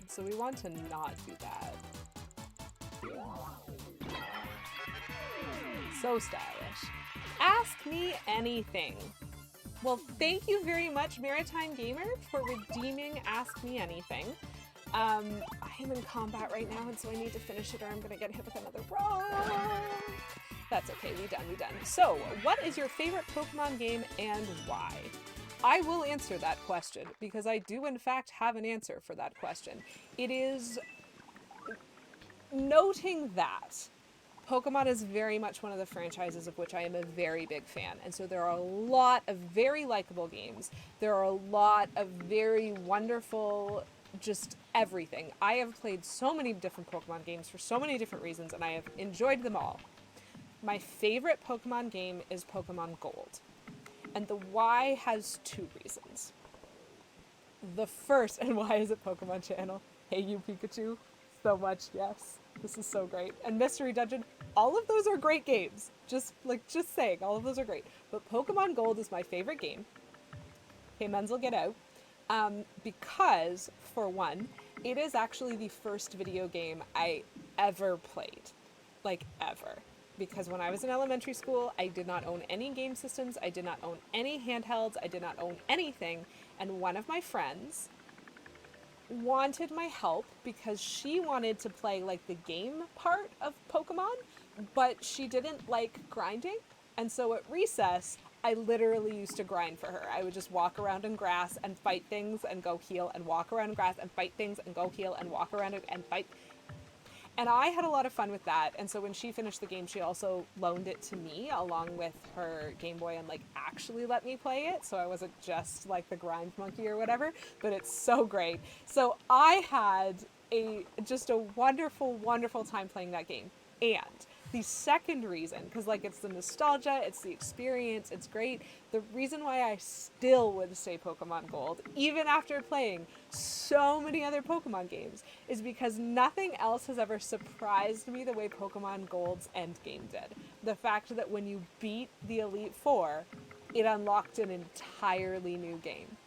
So we want to not do that. So stylish. Ask me anything. Well, thank you very much, Maritime Gamer, for redeeming Ask Me Anything. I am in combat right now, and so I need to finish it or I'm gonna get hit with another rock. That's okay, we done. So, what is your favorite Pokemon game and why? I will answer that question, because I do in fact have an answer for that question. It is noting that Pokemon is very much one of the franchises of which I am a very big fan, and so there are a lot of very likable games. There are a lot of very wonderful, just everything. I have played so many different Pokemon games for so many different reasons, and I have enjoyed them all. My favorite Pokemon game is Pokemon Gold, and the why has two reasons. The first, and why is it Pokemon Channel? Hey you Pikachu, so much yes. This is so great. And Mystery Dungeon, all of those are great games. Just saying, all of those are great. But Pokemon Gold is my favorite game. Okay, Menzel, get out. Because, for one, it is actually the first video game I ever played. Like, ever. Because when I was in elementary school, I did not own any game systems, I did not own any handhelds, I did not own anything, and one of my friends wanted my help because she wanted to play like the game part of Pokemon, but she didn't like grinding. And so at recess, I literally used to grind for her. I would just walk around in grass and fight things and go heal, and walk around in grass and fight things and go heal, and walk around and fight. And I had a lot of fun with that. And so when she finished the game, she also loaned it to me along with her Game Boy and like actually let me play it. So I wasn't just like the grind monkey or whatever, but it's so great. So I had just a wonderful, wonderful time playing that game. And the second reason, because like it's the nostalgia, it's the experience, it's great. The reason why I still would say Pokemon Gold, even after playing so many other Pokemon games, is because nothing else has ever surprised me the way Pokemon Gold's endgame did. The fact that when you beat the Elite Four, it unlocked an entirely new game.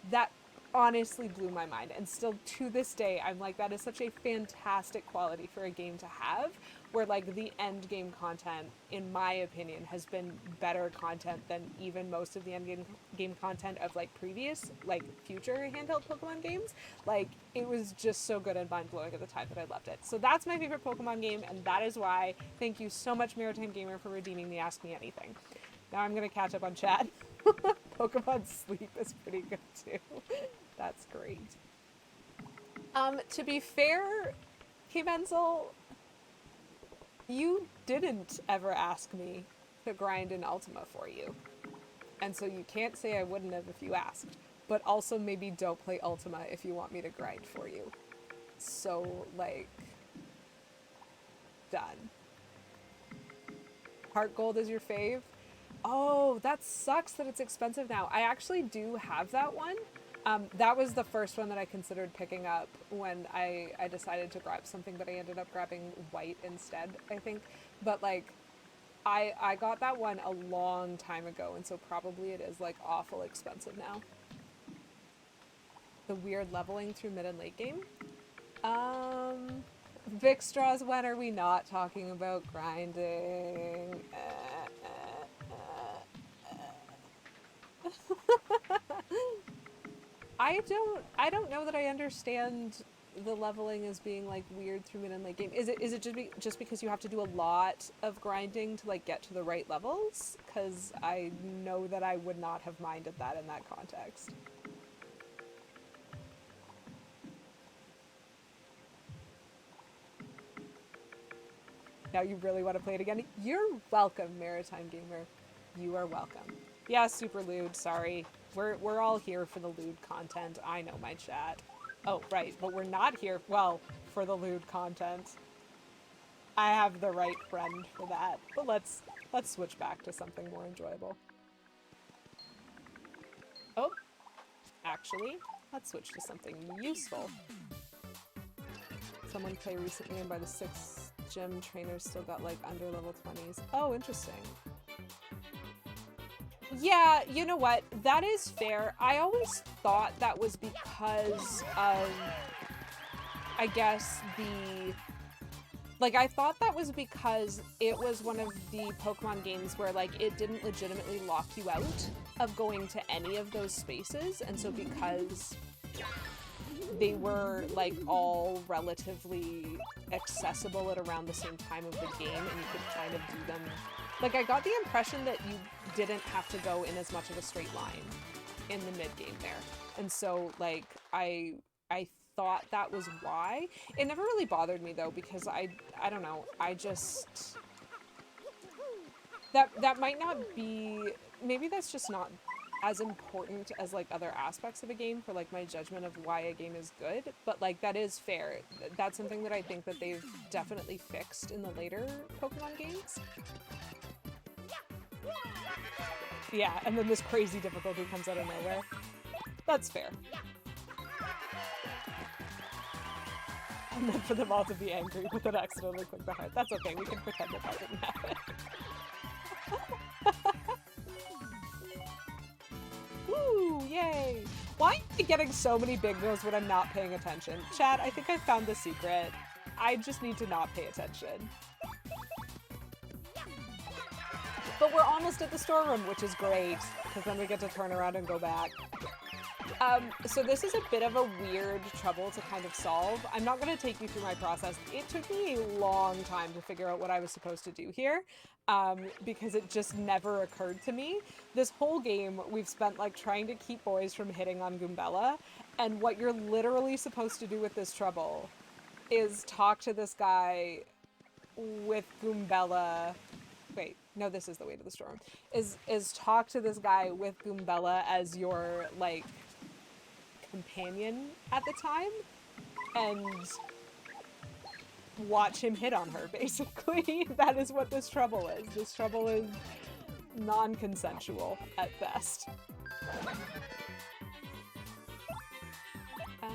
That honestly blew my mind, and still to this day I'm like, that is such a fantastic quality for a game to have, where like the end game content, in my opinion, has been better content than even most of the end game content of like previous, like future handheld Pokemon games. Like, it was just so good and mind-blowing at the time that I loved it. So that's my favorite Pokemon game, and that is why. Thank you so much, Maritime Gamer, for redeeming the Ask Me Anything. Now I'm gonna catch up on chat. Pokemon Sleep is pretty good too. That's great. To be fair, Kimenzel, you didn't ever ask me to grind in Ultima for you. And so you can't say I wouldn't have if you asked. But also maybe don't play Ultima if you want me to grind for you. So, like, done. Heart Gold is your fave? Oh, that sucks that it's expensive now. I actually do have that one. That was the first one that I considered picking up when I decided to grab something, but I ended up grabbing white instead, I think. But like, I got that one a long time ago, and so probably it is like awful expensive now. The weird leveling through mid and late game? Vic Straws, when are we not talking about grinding? I don't know that I understand the leveling as being like weird through mid and late game. Is it just because you have to do a lot of grinding to like get to the right levels? Because I know that I would not have minded that in that context. Now you really want to play it again? You're welcome, Maritime Gamer. You are welcome. Yeah, super lewd, sorry. We're all here for the lewd content. I know my chat. Oh, right, but we're not here, well, for the lewd content. I have the right friend for that. But let's Let's switch back to something more enjoyable. Oh, actually, let's switch to something useful. Someone play recently and by the 6th gym trainers still got like under level 20s. Oh, interesting. Yeah, you know what? That is fair. I always thought that was because of, I guess, I thought that was because it was one of the Pokemon games where, like, it didn't legitimately lock you out of going to any of those spaces, and so because they were, like, all relatively accessible at around the same time of the game, and you could kind of do them. Like, I got the impression that you didn't have to go in as much of a straight line in the mid-game there. And so, like, I thought that was why. It never really bothered me, though, because I don't know, I just... That might not be... Maybe that's just not as important as, like, other aspects of a game for, like, my judgment of why a game is good, but, like, that is fair. That's something that I think that they've definitely fixed in the later Pokemon games. Yeah, and then this crazy difficulty comes out of nowhere. That's fair. And then for them all to be angry, but then accidentally click the heart. That's okay, we can pretend that didn't happen. Woo, yay! Why am I getting so many big no's when I'm not paying attention? Chat, I think I found the secret. I just need to not pay attention. But we're almost at the storeroom, which is great, because then we get to turn around and go back. So this is a bit of a weird trouble to kind of solve. I'm not going to take you through my process. It took me a long time to figure out what I was supposed to do here, because it just never occurred to me. This whole game, we've spent like trying to keep boys from hitting on Goombella, and what you're literally supposed to do with this trouble is talk to this guy with Goombella. Wait, no, this is the way to the storeroom. Is talk to this guy with Goombella as your, like, companion at the time, and watch him hit on her, basically. That is what this trouble is. This trouble is non-consensual at best. No,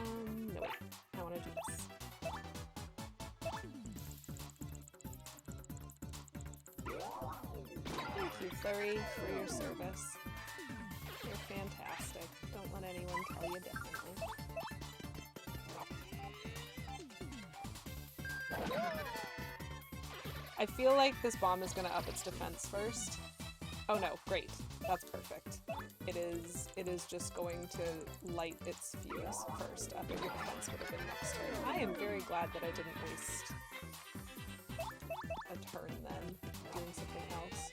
wait. I want to do this. Thank you, Flurry, for your service. You're fantastic. Don't let anyone tell you differently. I feel like this bomb is going to up its defense first. Oh no, great. That's perfect. It is just going to light its fuse first. Upping the defense would have been next turn. I am very glad that I didn't waste a turn then doing something else.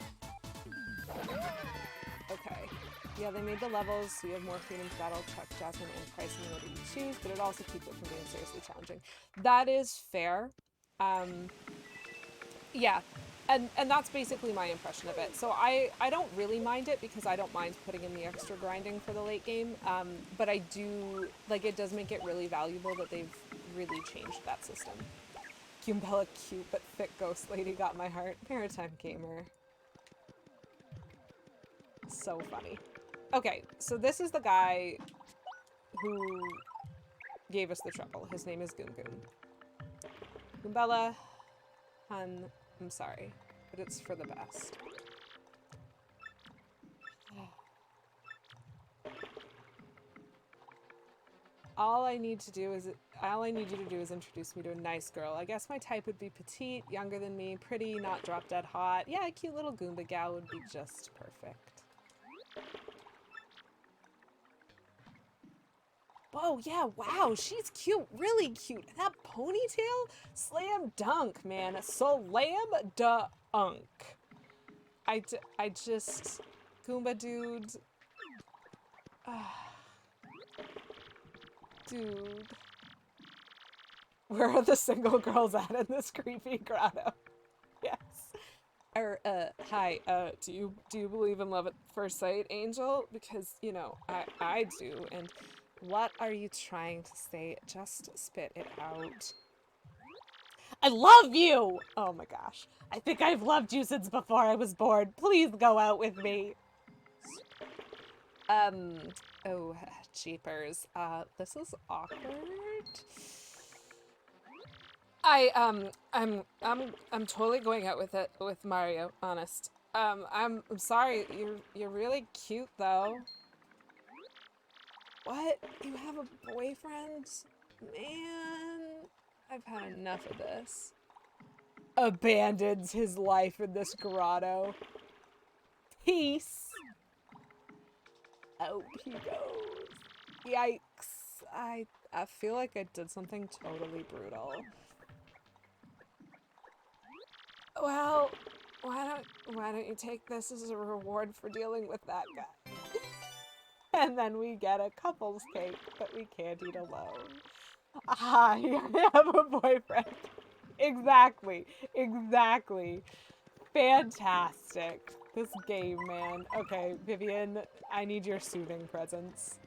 Okay. Yeah, they made the levels so you have more freedom to battle, Chuck, Jasmine, and Price in order you choose, but it also keeps it from being seriously challenging. That is fair. Yeah, and that's basically my impression of it. So I don't really mind it because I don't mind putting in the extra grinding for the late game, but I do, like, it does make it really valuable that they've really changed that system. Goombella cute but thick ghost lady got my heart. Maritime gamer. So funny. Okay, so this is the guy who gave us the trouble. His name is Goom Goom. Goombella, hun, I'm sorry, but it's for the best. All I need you to do is introduce me to a nice girl. I guess my type would be petite, younger than me, pretty, not drop dead hot. Yeah, a cute little Goomba gal would be just perfect. Whoa, yeah, wow, she's cute, really cute. That ponytail? Slam dunk, man. Slam dunk. I just... Goomba dude... Dude. Where are the single girls at in this creepy grotto? Yes. Hi, do you believe in love at first sight, Angel? Because, you know, I do, and what are you trying to say? Just spit it out. I love you! Oh my gosh. I think I've loved you since before I was born. Please go out with me. Oh, jeepers. This is awkward. I'm totally going out with it with Mario, honest. I'm sorry, you're really cute though. What? You have a boyfriend? Man, I've had enough of this. Abandons his life in this grotto. Peace. Out he goes. Yikes. I feel like I did something totally brutal. Well, why don't you take this as a reward for dealing with that guy? And then we get a couple's cake that we can't eat alone. Ah, you have a boyfriend. Exactly. Exactly. Fantastic. This game, man. Okay, Vivian, I need your soothing presence.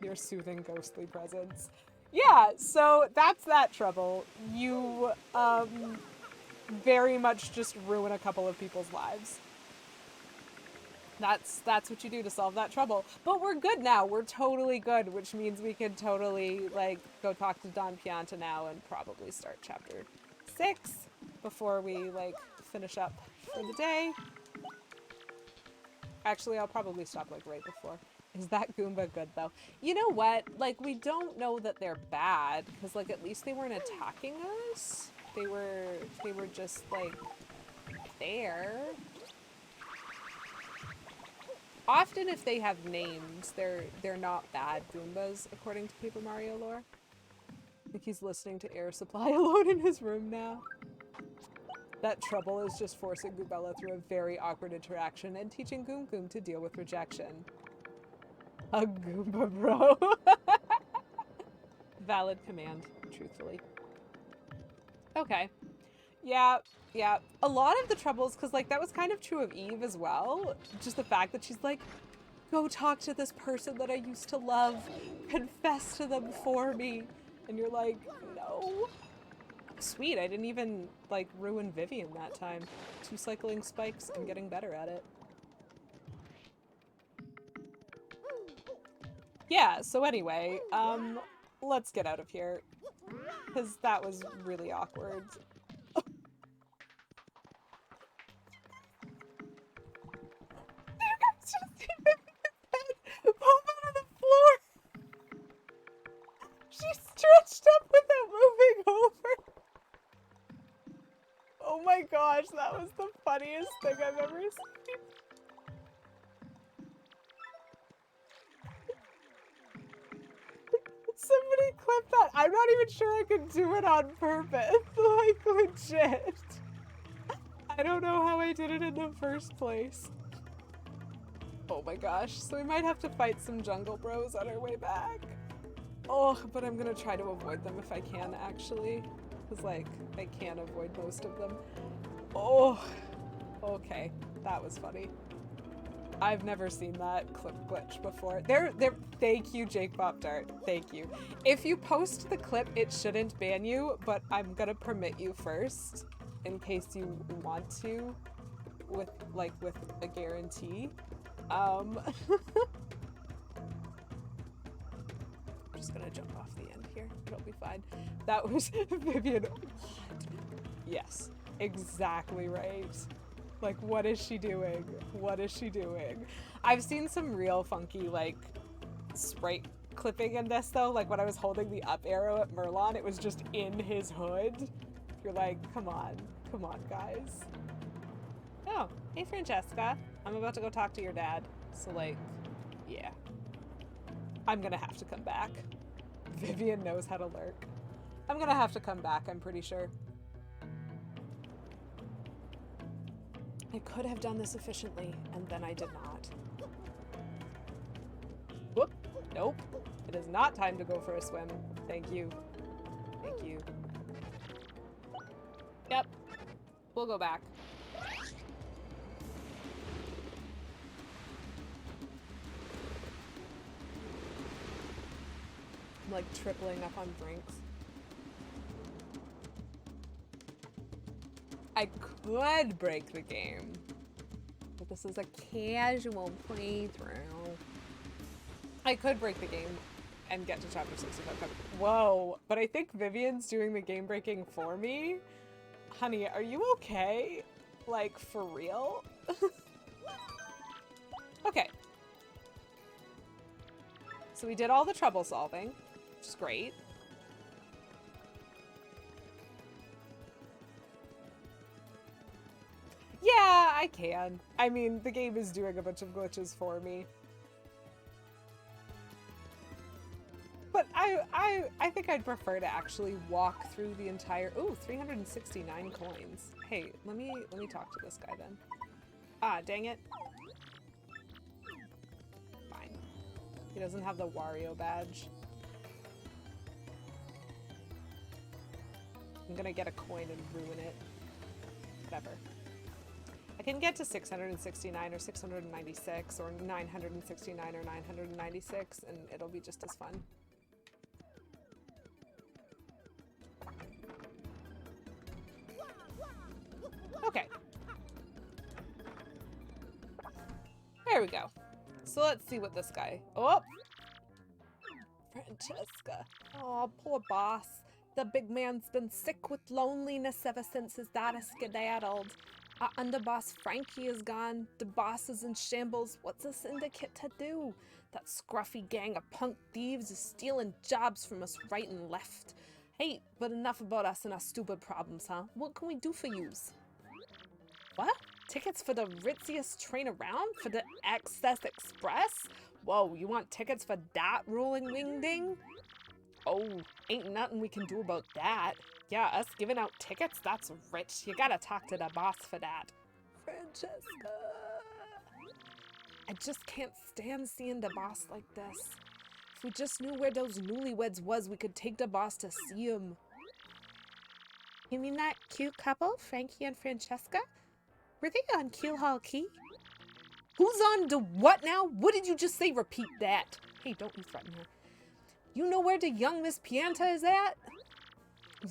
Your soothing ghostly presence. Yeah, so that's that trouble. You, very much just ruin a couple of people's lives. That's what you do to solve that trouble. But we're good now. We're totally good, which means we could totally, like, go talk to Don Pianta now and probably start chapter 6 before we, like, finish up for the day. Actually, I'll probably stop, like, right before. Is that Goomba good, though? You know what? Like, we don't know that they're bad, because, like, at least they weren't attacking us. They were just, like, there. Often if they have names, they're not bad Goombas, according to Paper Mario lore. I think he's listening to Air Supply alone in his room now. That trouble is just forcing Goobella through a very awkward interaction and teaching Goom Goom to deal with rejection. A Goomba bro. Valid command, truthfully. Okay. Yeah. A lot of the troubles, because, like, that was kind of true of Eve as well. Just the fact that she's like, go talk to this person that I used to love. Confess to them for me. And you're like, no. Sweet, I didn't even, like, ruin Vivian that time. 2 cycling spikes and getting better at it. Yeah, so anyway, let's get out of here. Because that was really awkward. Pop out of the floor! She stretched up without moving over! Oh my gosh, that was the funniest thing I've ever seen. Somebody clip that. I'm not even sure I could do it on purpose. Like, legit. I don't know how I did it in the first place. Oh my gosh, so we might have to fight some jungle bros on our way back. Oh, but I'm gonna try to avoid them if I can, actually. Because, like, I can avoid most of them. Oh, okay. That was funny. I've never seen that clip glitch before. Thank you, Jake Pop Dart. Thank you. If you post the clip, it shouldn't ban you, but I'm gonna permit you first, in case you want to, with a guarantee. I'm just gonna jump off the end here. It'll be fine. That was Vivian. What? Yes, exactly right. Like, what is she doing? What is she doing? I've seen some real funky, like, sprite clipping in this, though. Like, when I was holding the up arrow at Merlon, it was just in his hood. You're like, come on, guys. Oh, hey, Francesca. I'm about to go talk to your dad. So, like, yeah. I'm gonna have to come back. Vivian knows how to lurk. I'm gonna have to come back, I'm pretty sure. I could have done this efficiently, and then I did not. Whoop. Nope. It is not time to go for a swim. Thank you. Thank you. Yep. We'll go back. I'm like tripling up on drinks. I could break the game, but this is a casual playthrough. I could break the game and get to chapter 65. Whoa, but I think Vivian's doing the game breaking for me. Honey, are you okay? Like, for real? Okay. So we did all the trouble solving, which is great. Yeah, I can. I mean, the game is doing a bunch of glitches for me. But I think I'd prefer to actually walk through the entire... Ooh, 369 coins. Hey, let me talk to this guy then. Ah, dang it. Fine. He doesn't have the Wario badge. I'm gonna get a coin and ruin it. Whatever. I can get to 669 or 696 or 969 or 996 and it'll be just as fun. Okay. There we go. So let's see what this guy... Oh! Francesca. Oh, poor boss. The big man's been sick with loneliness ever since his daughter skedaddled. Our underboss Frankie is gone. The boss is in shambles. What's a syndicate to do? That scruffy gang of punk thieves is stealing jobs from us right and left. Hey, but enough about us and our stupid problems, huh? What can we do for yous? What? Tickets for the ritziest train around? For the Excess Express? Whoa, you want tickets for that rolling wing ding? Oh, ain't nothing we can do about that. Yeah, us giving out tickets? That's rich. You gotta talk to the boss for that. Francesca. I just can't stand seeing the boss like this. If we just knew where those newlyweds was, we could take the boss to see him. You mean that cute couple, Frankie and Francesca? Were they on Keelhaul Key? Who's on the what now? What did you just say? Repeat that. Hey, don't you threaten her. You know where the young Miss Pianta is at?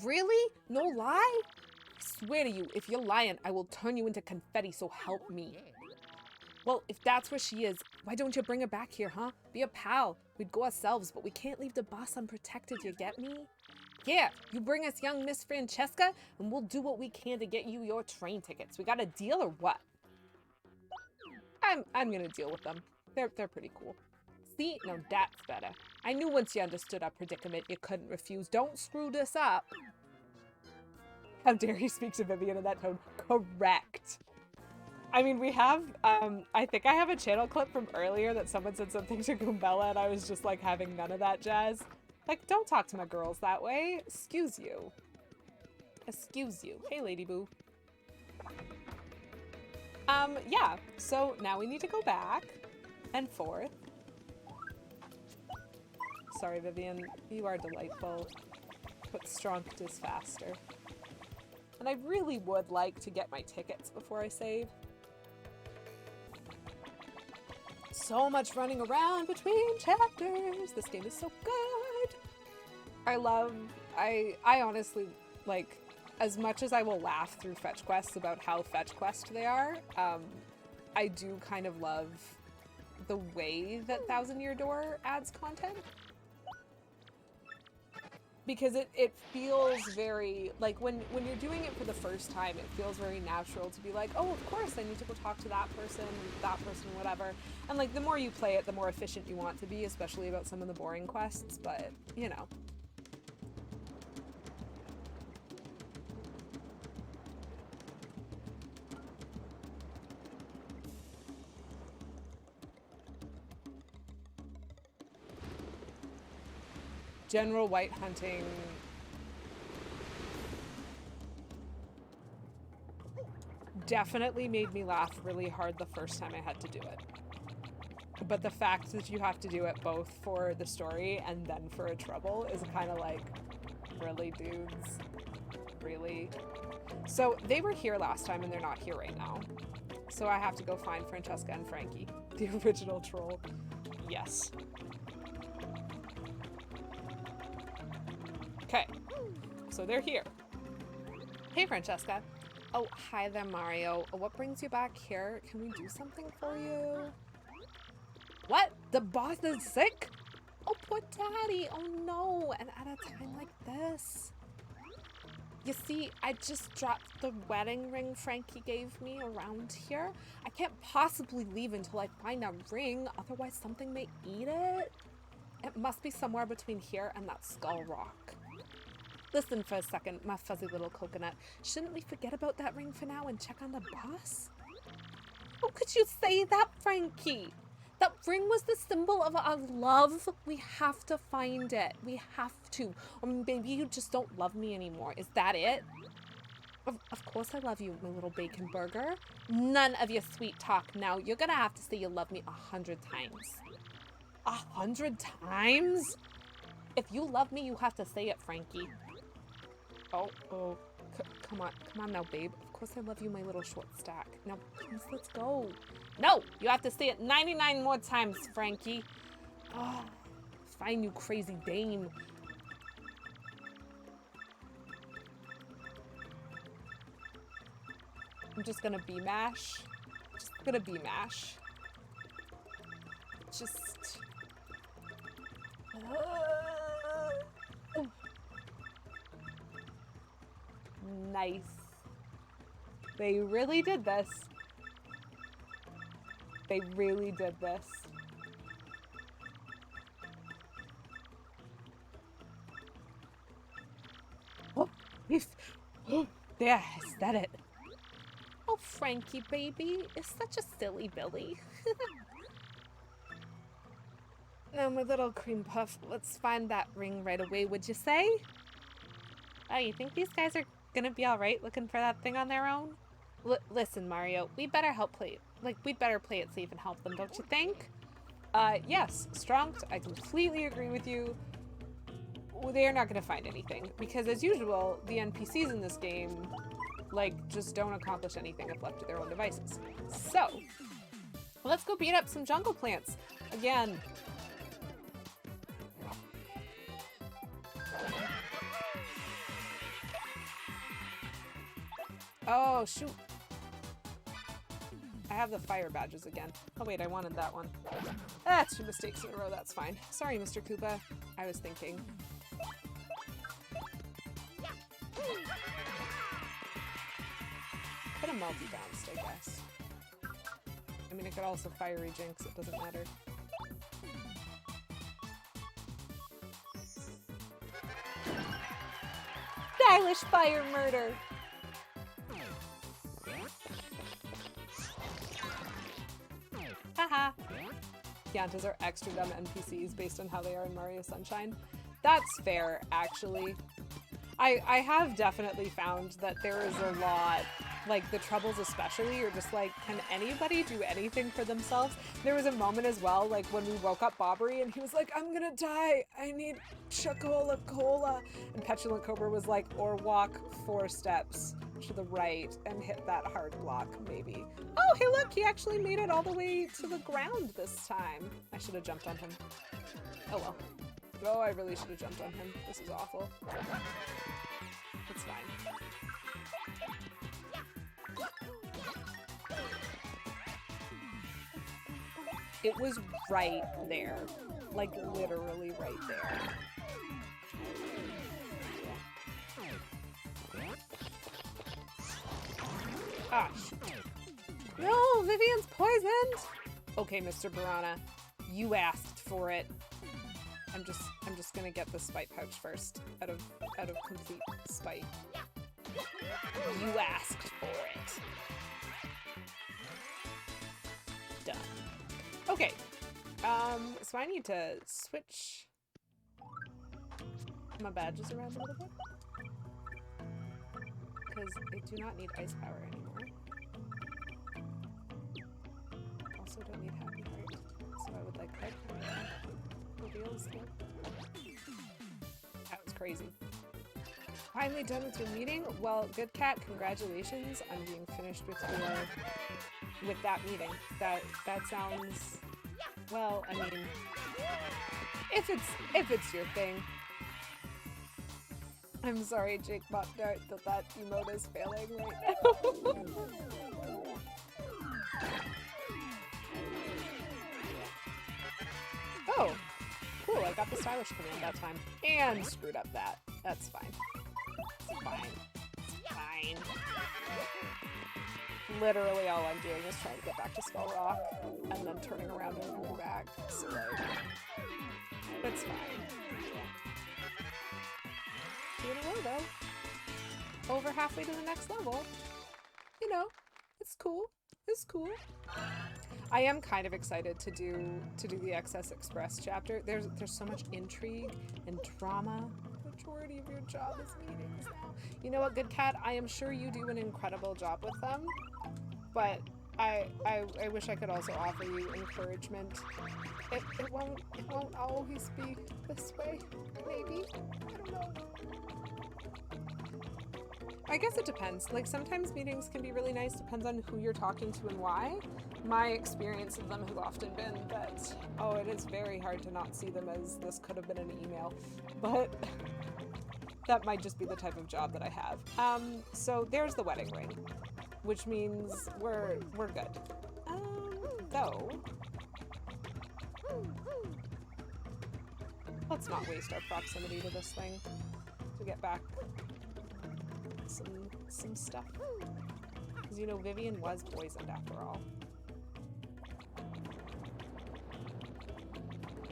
Really? No lie? I swear to you, if you're lying, I will turn you into confetti, so help me. Well, if that's where she is, why don't you bring her back here, huh? Be a pal. We'd go ourselves, but we can't leave the boss unprotected, you get me? Yeah, you bring us young Miss Francesca, and we'll do what we can to get you your train tickets. We got a deal or what? I'm gonna deal with them. They're pretty cool. See? No, that's better. I knew once you understood our predicament, you couldn't refuse. Don't screw this up. How dare he speak to Vivian in that tone? Correct. I mean, we have, I think I have a channel clip from earlier that someone said something to Goombella and I was just like having none of that jazz. Like, don't talk to my girls that way. Excuse you. Excuse you. Hey, Lady Boo. Yeah, so now we need to go back and forth. Sorry, Vivian, you are delightful, but Stronged is faster. And I really would like to get my tickets before I save. So much running around between chapters. This game is so good. I honestly, like, as much as I will laugh through fetch quests about how fetch quest they are, I do kind of love the way that Thousand Year Door adds content. Because it feels very, like, when you're doing it for the first time, it feels very natural to be like, oh, of course, I need to go talk to that person, whatever. And, like, the more you play it, the more efficient you want to be, especially about some of the boring quests, but, you know. General white hunting. Definitely made me laugh really hard the first time I had to do it. But the fact that you have to do it both for the story and then for a trouble is kind of like, really, dudes? Really? So they were here last time and they're not here right now. So I have to go find Francesca and Frankie, the original troll. Yes. Okay, so they're here. Hey, Francesca. Oh, hi there, Mario. What brings you back here? Can we do something for you? What? The boss is sick? Oh, poor daddy. Oh, no. And at a time like this. You see, I just dropped the wedding ring Frankie gave me around here. I can't possibly leave until I find a ring, otherwise something may eat it. It must be somewhere between here and that skull rock. Listen for a second, my fuzzy little coconut. Shouldn't we forget about that ring for now and check on the boss? How could you say that, Frankie? That ring was the symbol of our love. We have to find it. We have to. Or maybe you just don't love me anymore. Is that it? Of course I love you, my little bacon burger. None of your sweet talk now. You're gonna have to say you love me 100 times. 100 times? If you love me, you have to say it, Frankie. Oh, come on now, babe. Of course I love you, my little short stack. Now, please, let's go. No, you have to say it 99 more times, Frankie. Oh, fine, you crazy Dane. I'm just gonna B-mash. Just... Nice. They really did this. They really did this. Oh, there, I said it. Oh, Frankie, baby, it's such a silly Billy. Now, my little cream puff, let's find that ring right away, would you say? Oh, you think these guys are gonna be alright looking for that thing on their own? Listen, Mario, we'd better play it safe and help them, don't you think? Yes, Stronged, I completely agree with you. They are not gonna find anything, because as usual, the NPCs in this game, like, just don't accomplish anything if left to their own devices. So, let's go beat up some jungle plants. Again. Oh, shoot. I have the fire badges again. Oh wait, I wanted that one. Ah, 2 mistakes in a row, that's fine. Sorry, Mr. Koopa. I was thinking. Could have multi-bounced, I guess. I mean, it could also fiery jinx, it doesn't matter. Stylish fire murder! Haha! Yantas are extra dumb NPCs based on how they are in Mario Sunshine. That's fair, actually. I have definitely found that there is a lot, like the troubles especially, are just like, can anybody do anything for themselves? There was a moment as well, like when we woke up Bobbery and he was like, I'm gonna die, I need Chocola Cola. And Petulant Cobra was like, or walk 4 steps to the right and hit that hard block, maybe. Oh, hey look, he actually made it all the way to the ground this time. I should have jumped on him. Oh well. Oh, I really should have jumped on him. This is awful. It's fine. It was right there. Like, literally right there. Ah, no, Vivian's poisoned! Okay, Mr. Piranha, you asked for it. I'm just gonna get the spite pouch first, out of complete spite. You asked for it. Done. Okay. So I need to switch my badges around a little bit. Because I do not need ice power anymore. Also don't need happy heart. So I would like heart power. Reveal skill. That was crazy. Finally done with your meeting? Well, good cat, congratulations on being finished with that meeting. That sounds, well, I mean, if it's your thing. I'm sorry, Jake Dart, that emote is failing right now. Oh, cool, I got the stylish command that time. And screwed up that. That's fine. It's fine. It's fine. Literally all I'm doing is trying to get back to Skull Rock and then turning around and going back. So like, it's fine. 2 in a row though. Over halfway to the next level. You know, it's cool. It's cool. I am kind of excited to do the XS Express chapter. There's so much intrigue and drama. The majority of your job is meetings now. You know what, Good Cat? I am sure you do an incredible job with them, but I wish I could also offer you encouragement. It won't always be this way. Maybe. I don't know. I guess it depends. Like, sometimes meetings can be really nice, depends on who you're talking to and why. My experience of them has often been that, oh, it is very hard to not see them as this could have been an email, but that might just be the type of job that I have. So there's the wedding ring, which means we're good. Though, let's not waste our proximity to this thing to get back some stuff. Because, you know, Vivian was poisoned after all.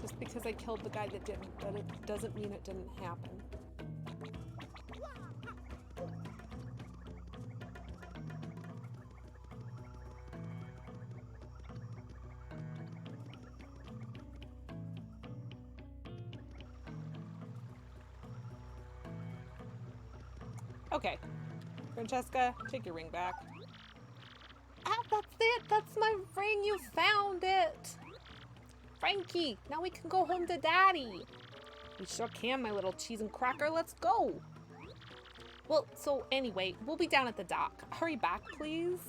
Just because I killed the guy that didn't, but it doesn't mean it didn't happen. Okay. Francesca, take your ring back. Ah, that's it! That's my ring! You found it! Frankie, now we can go home to Daddy! We sure can, my little cheese and cracker. Let's go! Well, so anyway, we'll be down at the dock. Hurry back, please.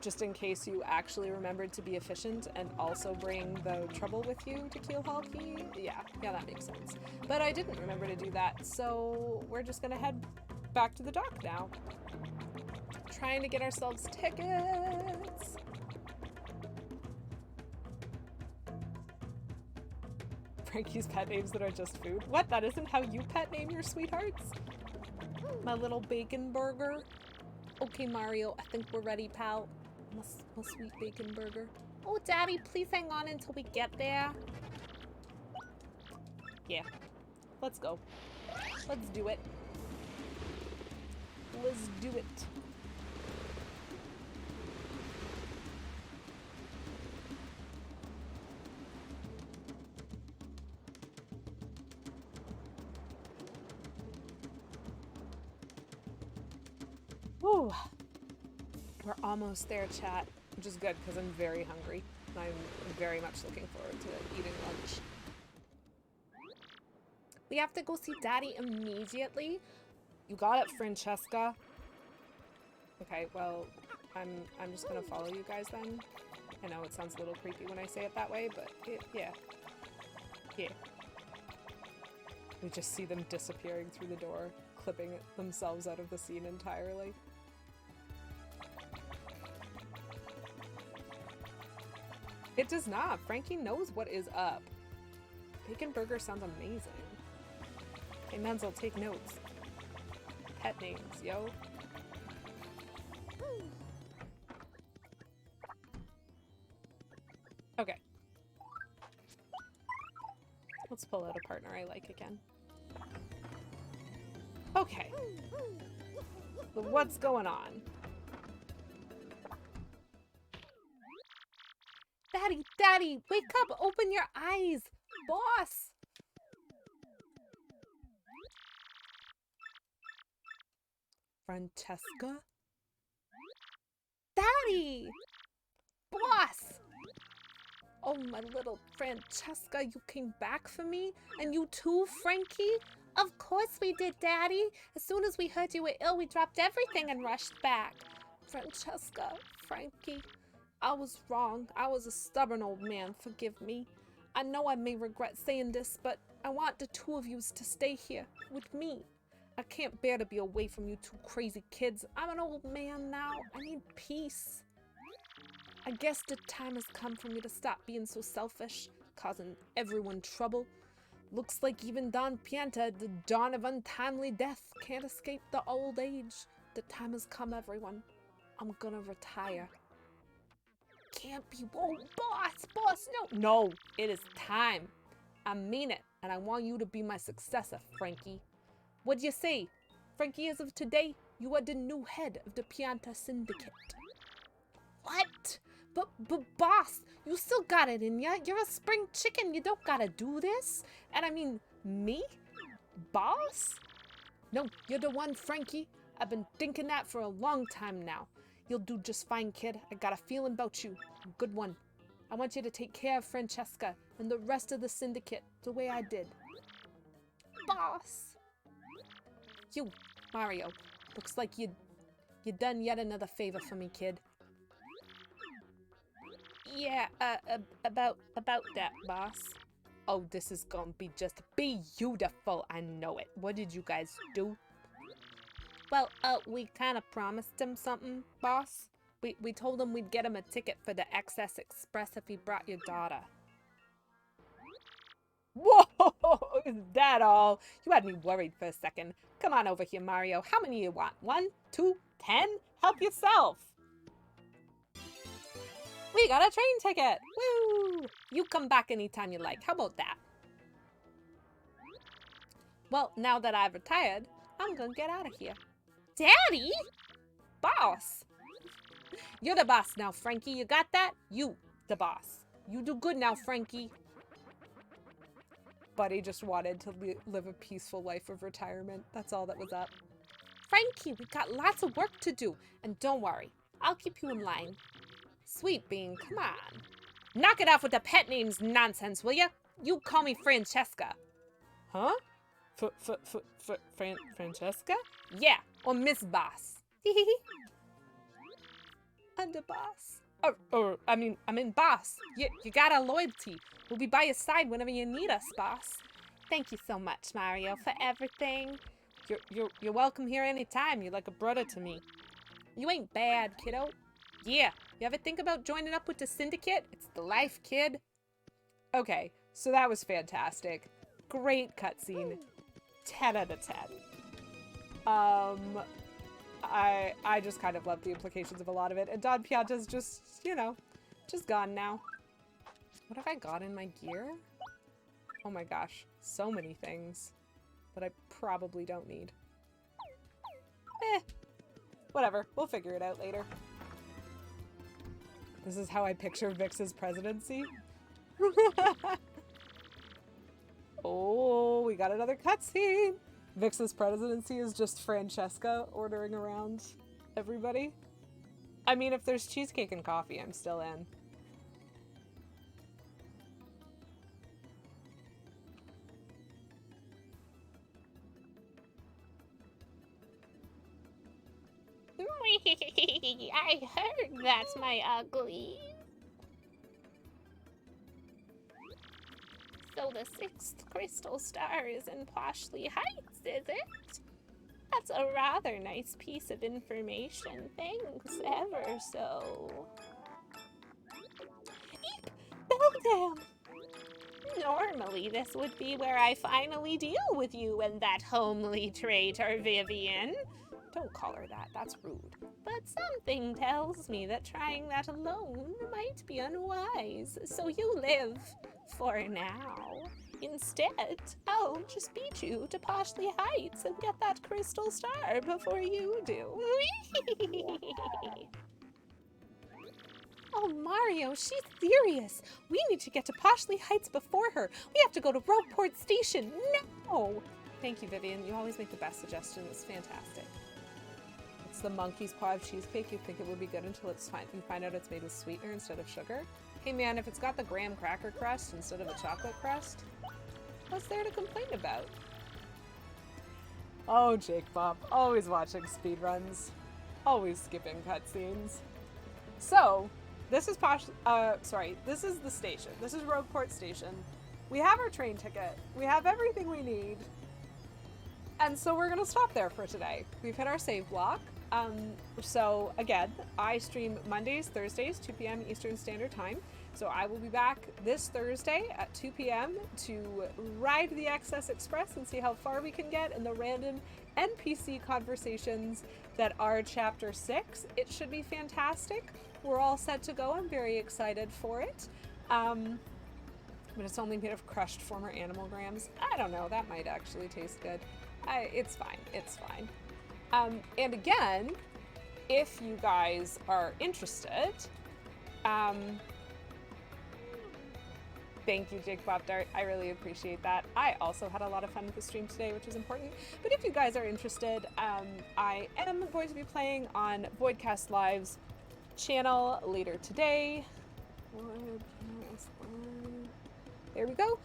Just in case you actually remembered to be efficient and also bring the trouble with you to Keelhaul Key. Yeah, that makes sense. But I didn't remember to do that, so we're just gonna head back to the dock now. Trying to get ourselves tickets. Frankie's pet names that are just food. What? That isn't how you pet name your sweethearts? My little bacon burger. Okay, Mario, I think we're ready, pal. My sweet bacon burger. Oh, Daddy, please hang on until we get there. Yeah. Let's go. Let's do it. Let's do it. Woo. We're almost there, chat, which is good because I'm very hungry. I'm very much looking forward to eating lunch. We have to go see Daddy immediately. You got it, Francesca. Okay, well, I'm just gonna follow you guys then. I know it sounds a little creepy when I say it that way, but yeah. We just see them disappearing through the door, clipping themselves out of the scene entirely. It does not. Frankie knows what is up. Bacon burger sounds amazing. Hey, Menzel, take notes. Pet names, yo. Okay. Let's pull out a partner I like again. Okay. So what's going on? Daddy, wake up! Open your eyes! Boss! Francesca? Daddy! Boss! Oh, my little Francesca, you came back for me? And you too, Frankie? Of course we did, Daddy. As soon as we heard you were ill, we dropped everything and rushed back. Francesca, Frankie, I was wrong. I was a stubborn old man. Forgive me. I know I may regret saying this, but I want the two of you to stay here with me. I can't bear to be away from you two crazy kids. I'm an old man now. I need peace. I guess the time has come for me to stop being so selfish, causing everyone trouble. Looks like even Don Pianta, the dawn of untimely death, can't escape the old age. The time has come, everyone. I'm gonna retire. Can't be. Whoa, boss, no. No, it is time. I mean it, and I want you to be my successor, Frankie. What'd you say? Frankie, as of today, you are the new head of the Pianta Syndicate. What? But boss, you still got it in ya. You're a spring chicken. You don't gotta do this. And I mean, me? Boss? No, you're the one, Frankie. I've been thinking that for a long time now. You'll do just fine, kid. I got a feeling about you. Good one. I want you to take care of Francesca and the rest of the syndicate the way I did. Boss! You, Mario. Looks like you done yet another favor for me, kid. Yeah, about that, boss. Oh, this is gonna be just beautiful. I know it. What did you guys do? Well, we kind of promised him something, boss. We told him we'd get him a ticket for the XS Express if he brought your daughter. Whoa! Is that all? You had me worried for a second. Come on over here, Mario. How many you want? 1, 2, 10? Help yourself. We got a train ticket! Woo! You come back anytime you like. How about that? Well, now that I've retired, I'm gonna get out of here. Daddy? Boss! You're the boss now, Frankie. You got that? You, the boss. You do good now, Frankie. Buddy just wanted to live a peaceful life of retirement. That's all that was up. Frankie, we got lots of work to do. And don't worry, I'll keep you in line. Sweet Bean, come on. Knock it off with the pet names nonsense, will ya? You call me Francesca. Huh? Francesca? Yeah, or Miss Boss. Under boss. I mean boss. You got our loyalty. We'll be by your side whenever you need us, boss. Thank you so much, Mario, for everything. You're welcome here anytime. You're like a brother to me. You ain't bad, kiddo. Yeah, you ever think about joining up with the syndicate? It's the life, kid. Okay, so that was fantastic. Great cutscene. 10 out of 10. I just kind of love the implications of a lot of it. And Don Pianta's just, you know, just gone now. What have I got in my gear? Oh my gosh, so many things that I probably don't need. Whatever, we'll figure it out later. This is how I picture Vix's presidency. Oh, we got another cutscene. Vix's presidency is just Francesca ordering around everybody. I mean, if there's cheesecake and coffee, I'm still in. I heard that's my ugly. So the 6th crystal star is in Poshley Heights, is it? That's a rather nice piece of information. Thanks ever so. Eep! Beldam! Normally this would be where I finally deal with you and that homely traitor Vivian. Don't call her that, that's rude. But something tells me that trying that alone might be unwise, so you live. For now. Instead, I'll just beat you to Poshley Heights and get that crystal star before you do. Oh, Mario, she's serious. We need to get to Poshley Heights before her. We have to go to Rogueport Station now. Thank you, Vivian. You always make the best suggestions. It's fantastic. It's the monkey's paw of cheesecake. You think it would be good until you find out it's made with sweetener instead of sugar. Hey man, if it's got the graham cracker crust instead of a chocolate crust, what's there to complain about? Oh, Jake Bob, always watching speedruns, always skipping cutscenes. So, this is this is the station. This is Rogueport Station. We have our train ticket. We have everything we need. And so we're going to stop there for today. We've hit our save block. So again, I stream Mondays, Thursdays, 2 p.m. Eastern Standard Time. So I will be back this Thursday at 2 p.m. to ride the Excess Express and see how far we can get in the random NPC conversations that are Chapter 6. It should be fantastic. We're all set to go. I'm very excited for it. But it's only made of crushed former animal grams. I don't know. That might actually taste good. It's fine. It's fine. And again, if you guys are interested, thank you, Jake Bob Dart. I really appreciate that. I also had a lot of fun with the stream today, which is important. But if you guys are interested, I am going to be playing on Voidcast Live's channel later today. There we go.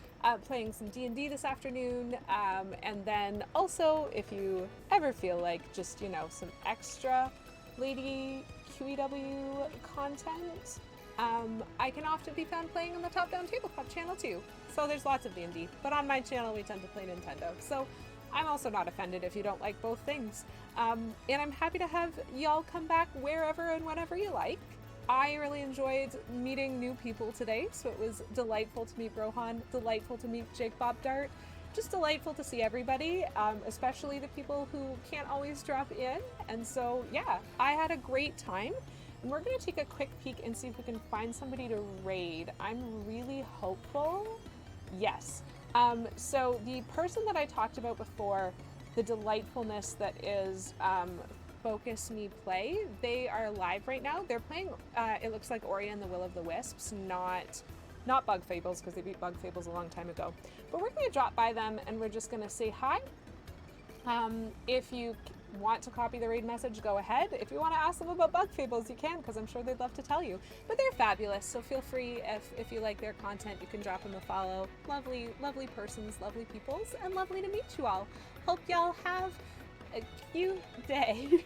Playing some D&D this afternoon. And then also, if you ever feel like just, you know, some extra Lady QEW content, I can often be found playing on the Top Down Tabletop channel too. So there's lots of D&D, but on my channel we tend to play Nintendo. So I'm also not offended if you don't like both things. And I'm happy to have y'all come back wherever and whenever you like. I really enjoyed meeting new people today, so it was delightful to meet Rohan, delightful to meet Jake Bob Dart, just delightful to see everybody, especially the people who can't always drop in. And so, yeah, I had a great time. And we're going to take a quick peek and see if we can find somebody to raid. I'm really hopeful. Yes. So the person that I talked about before, the delightfulness that is Focus Me Play, they are live right now. They're playing, it looks like Ori and the Will of the Wisps, not Bug Fables, because they beat Bug Fables a long time ago. But we're going to drop by them and we're just going to say hi. If you want to copy the raid message, go ahead. If you want to ask them about Bug Fables, you can, because I'm sure they'd love to tell you. But they're fabulous, so feel free, if you like their content, you can drop them a follow. Lovely, lovely persons, lovely peoples, and lovely to meet you all. Hope y'all have a cute day.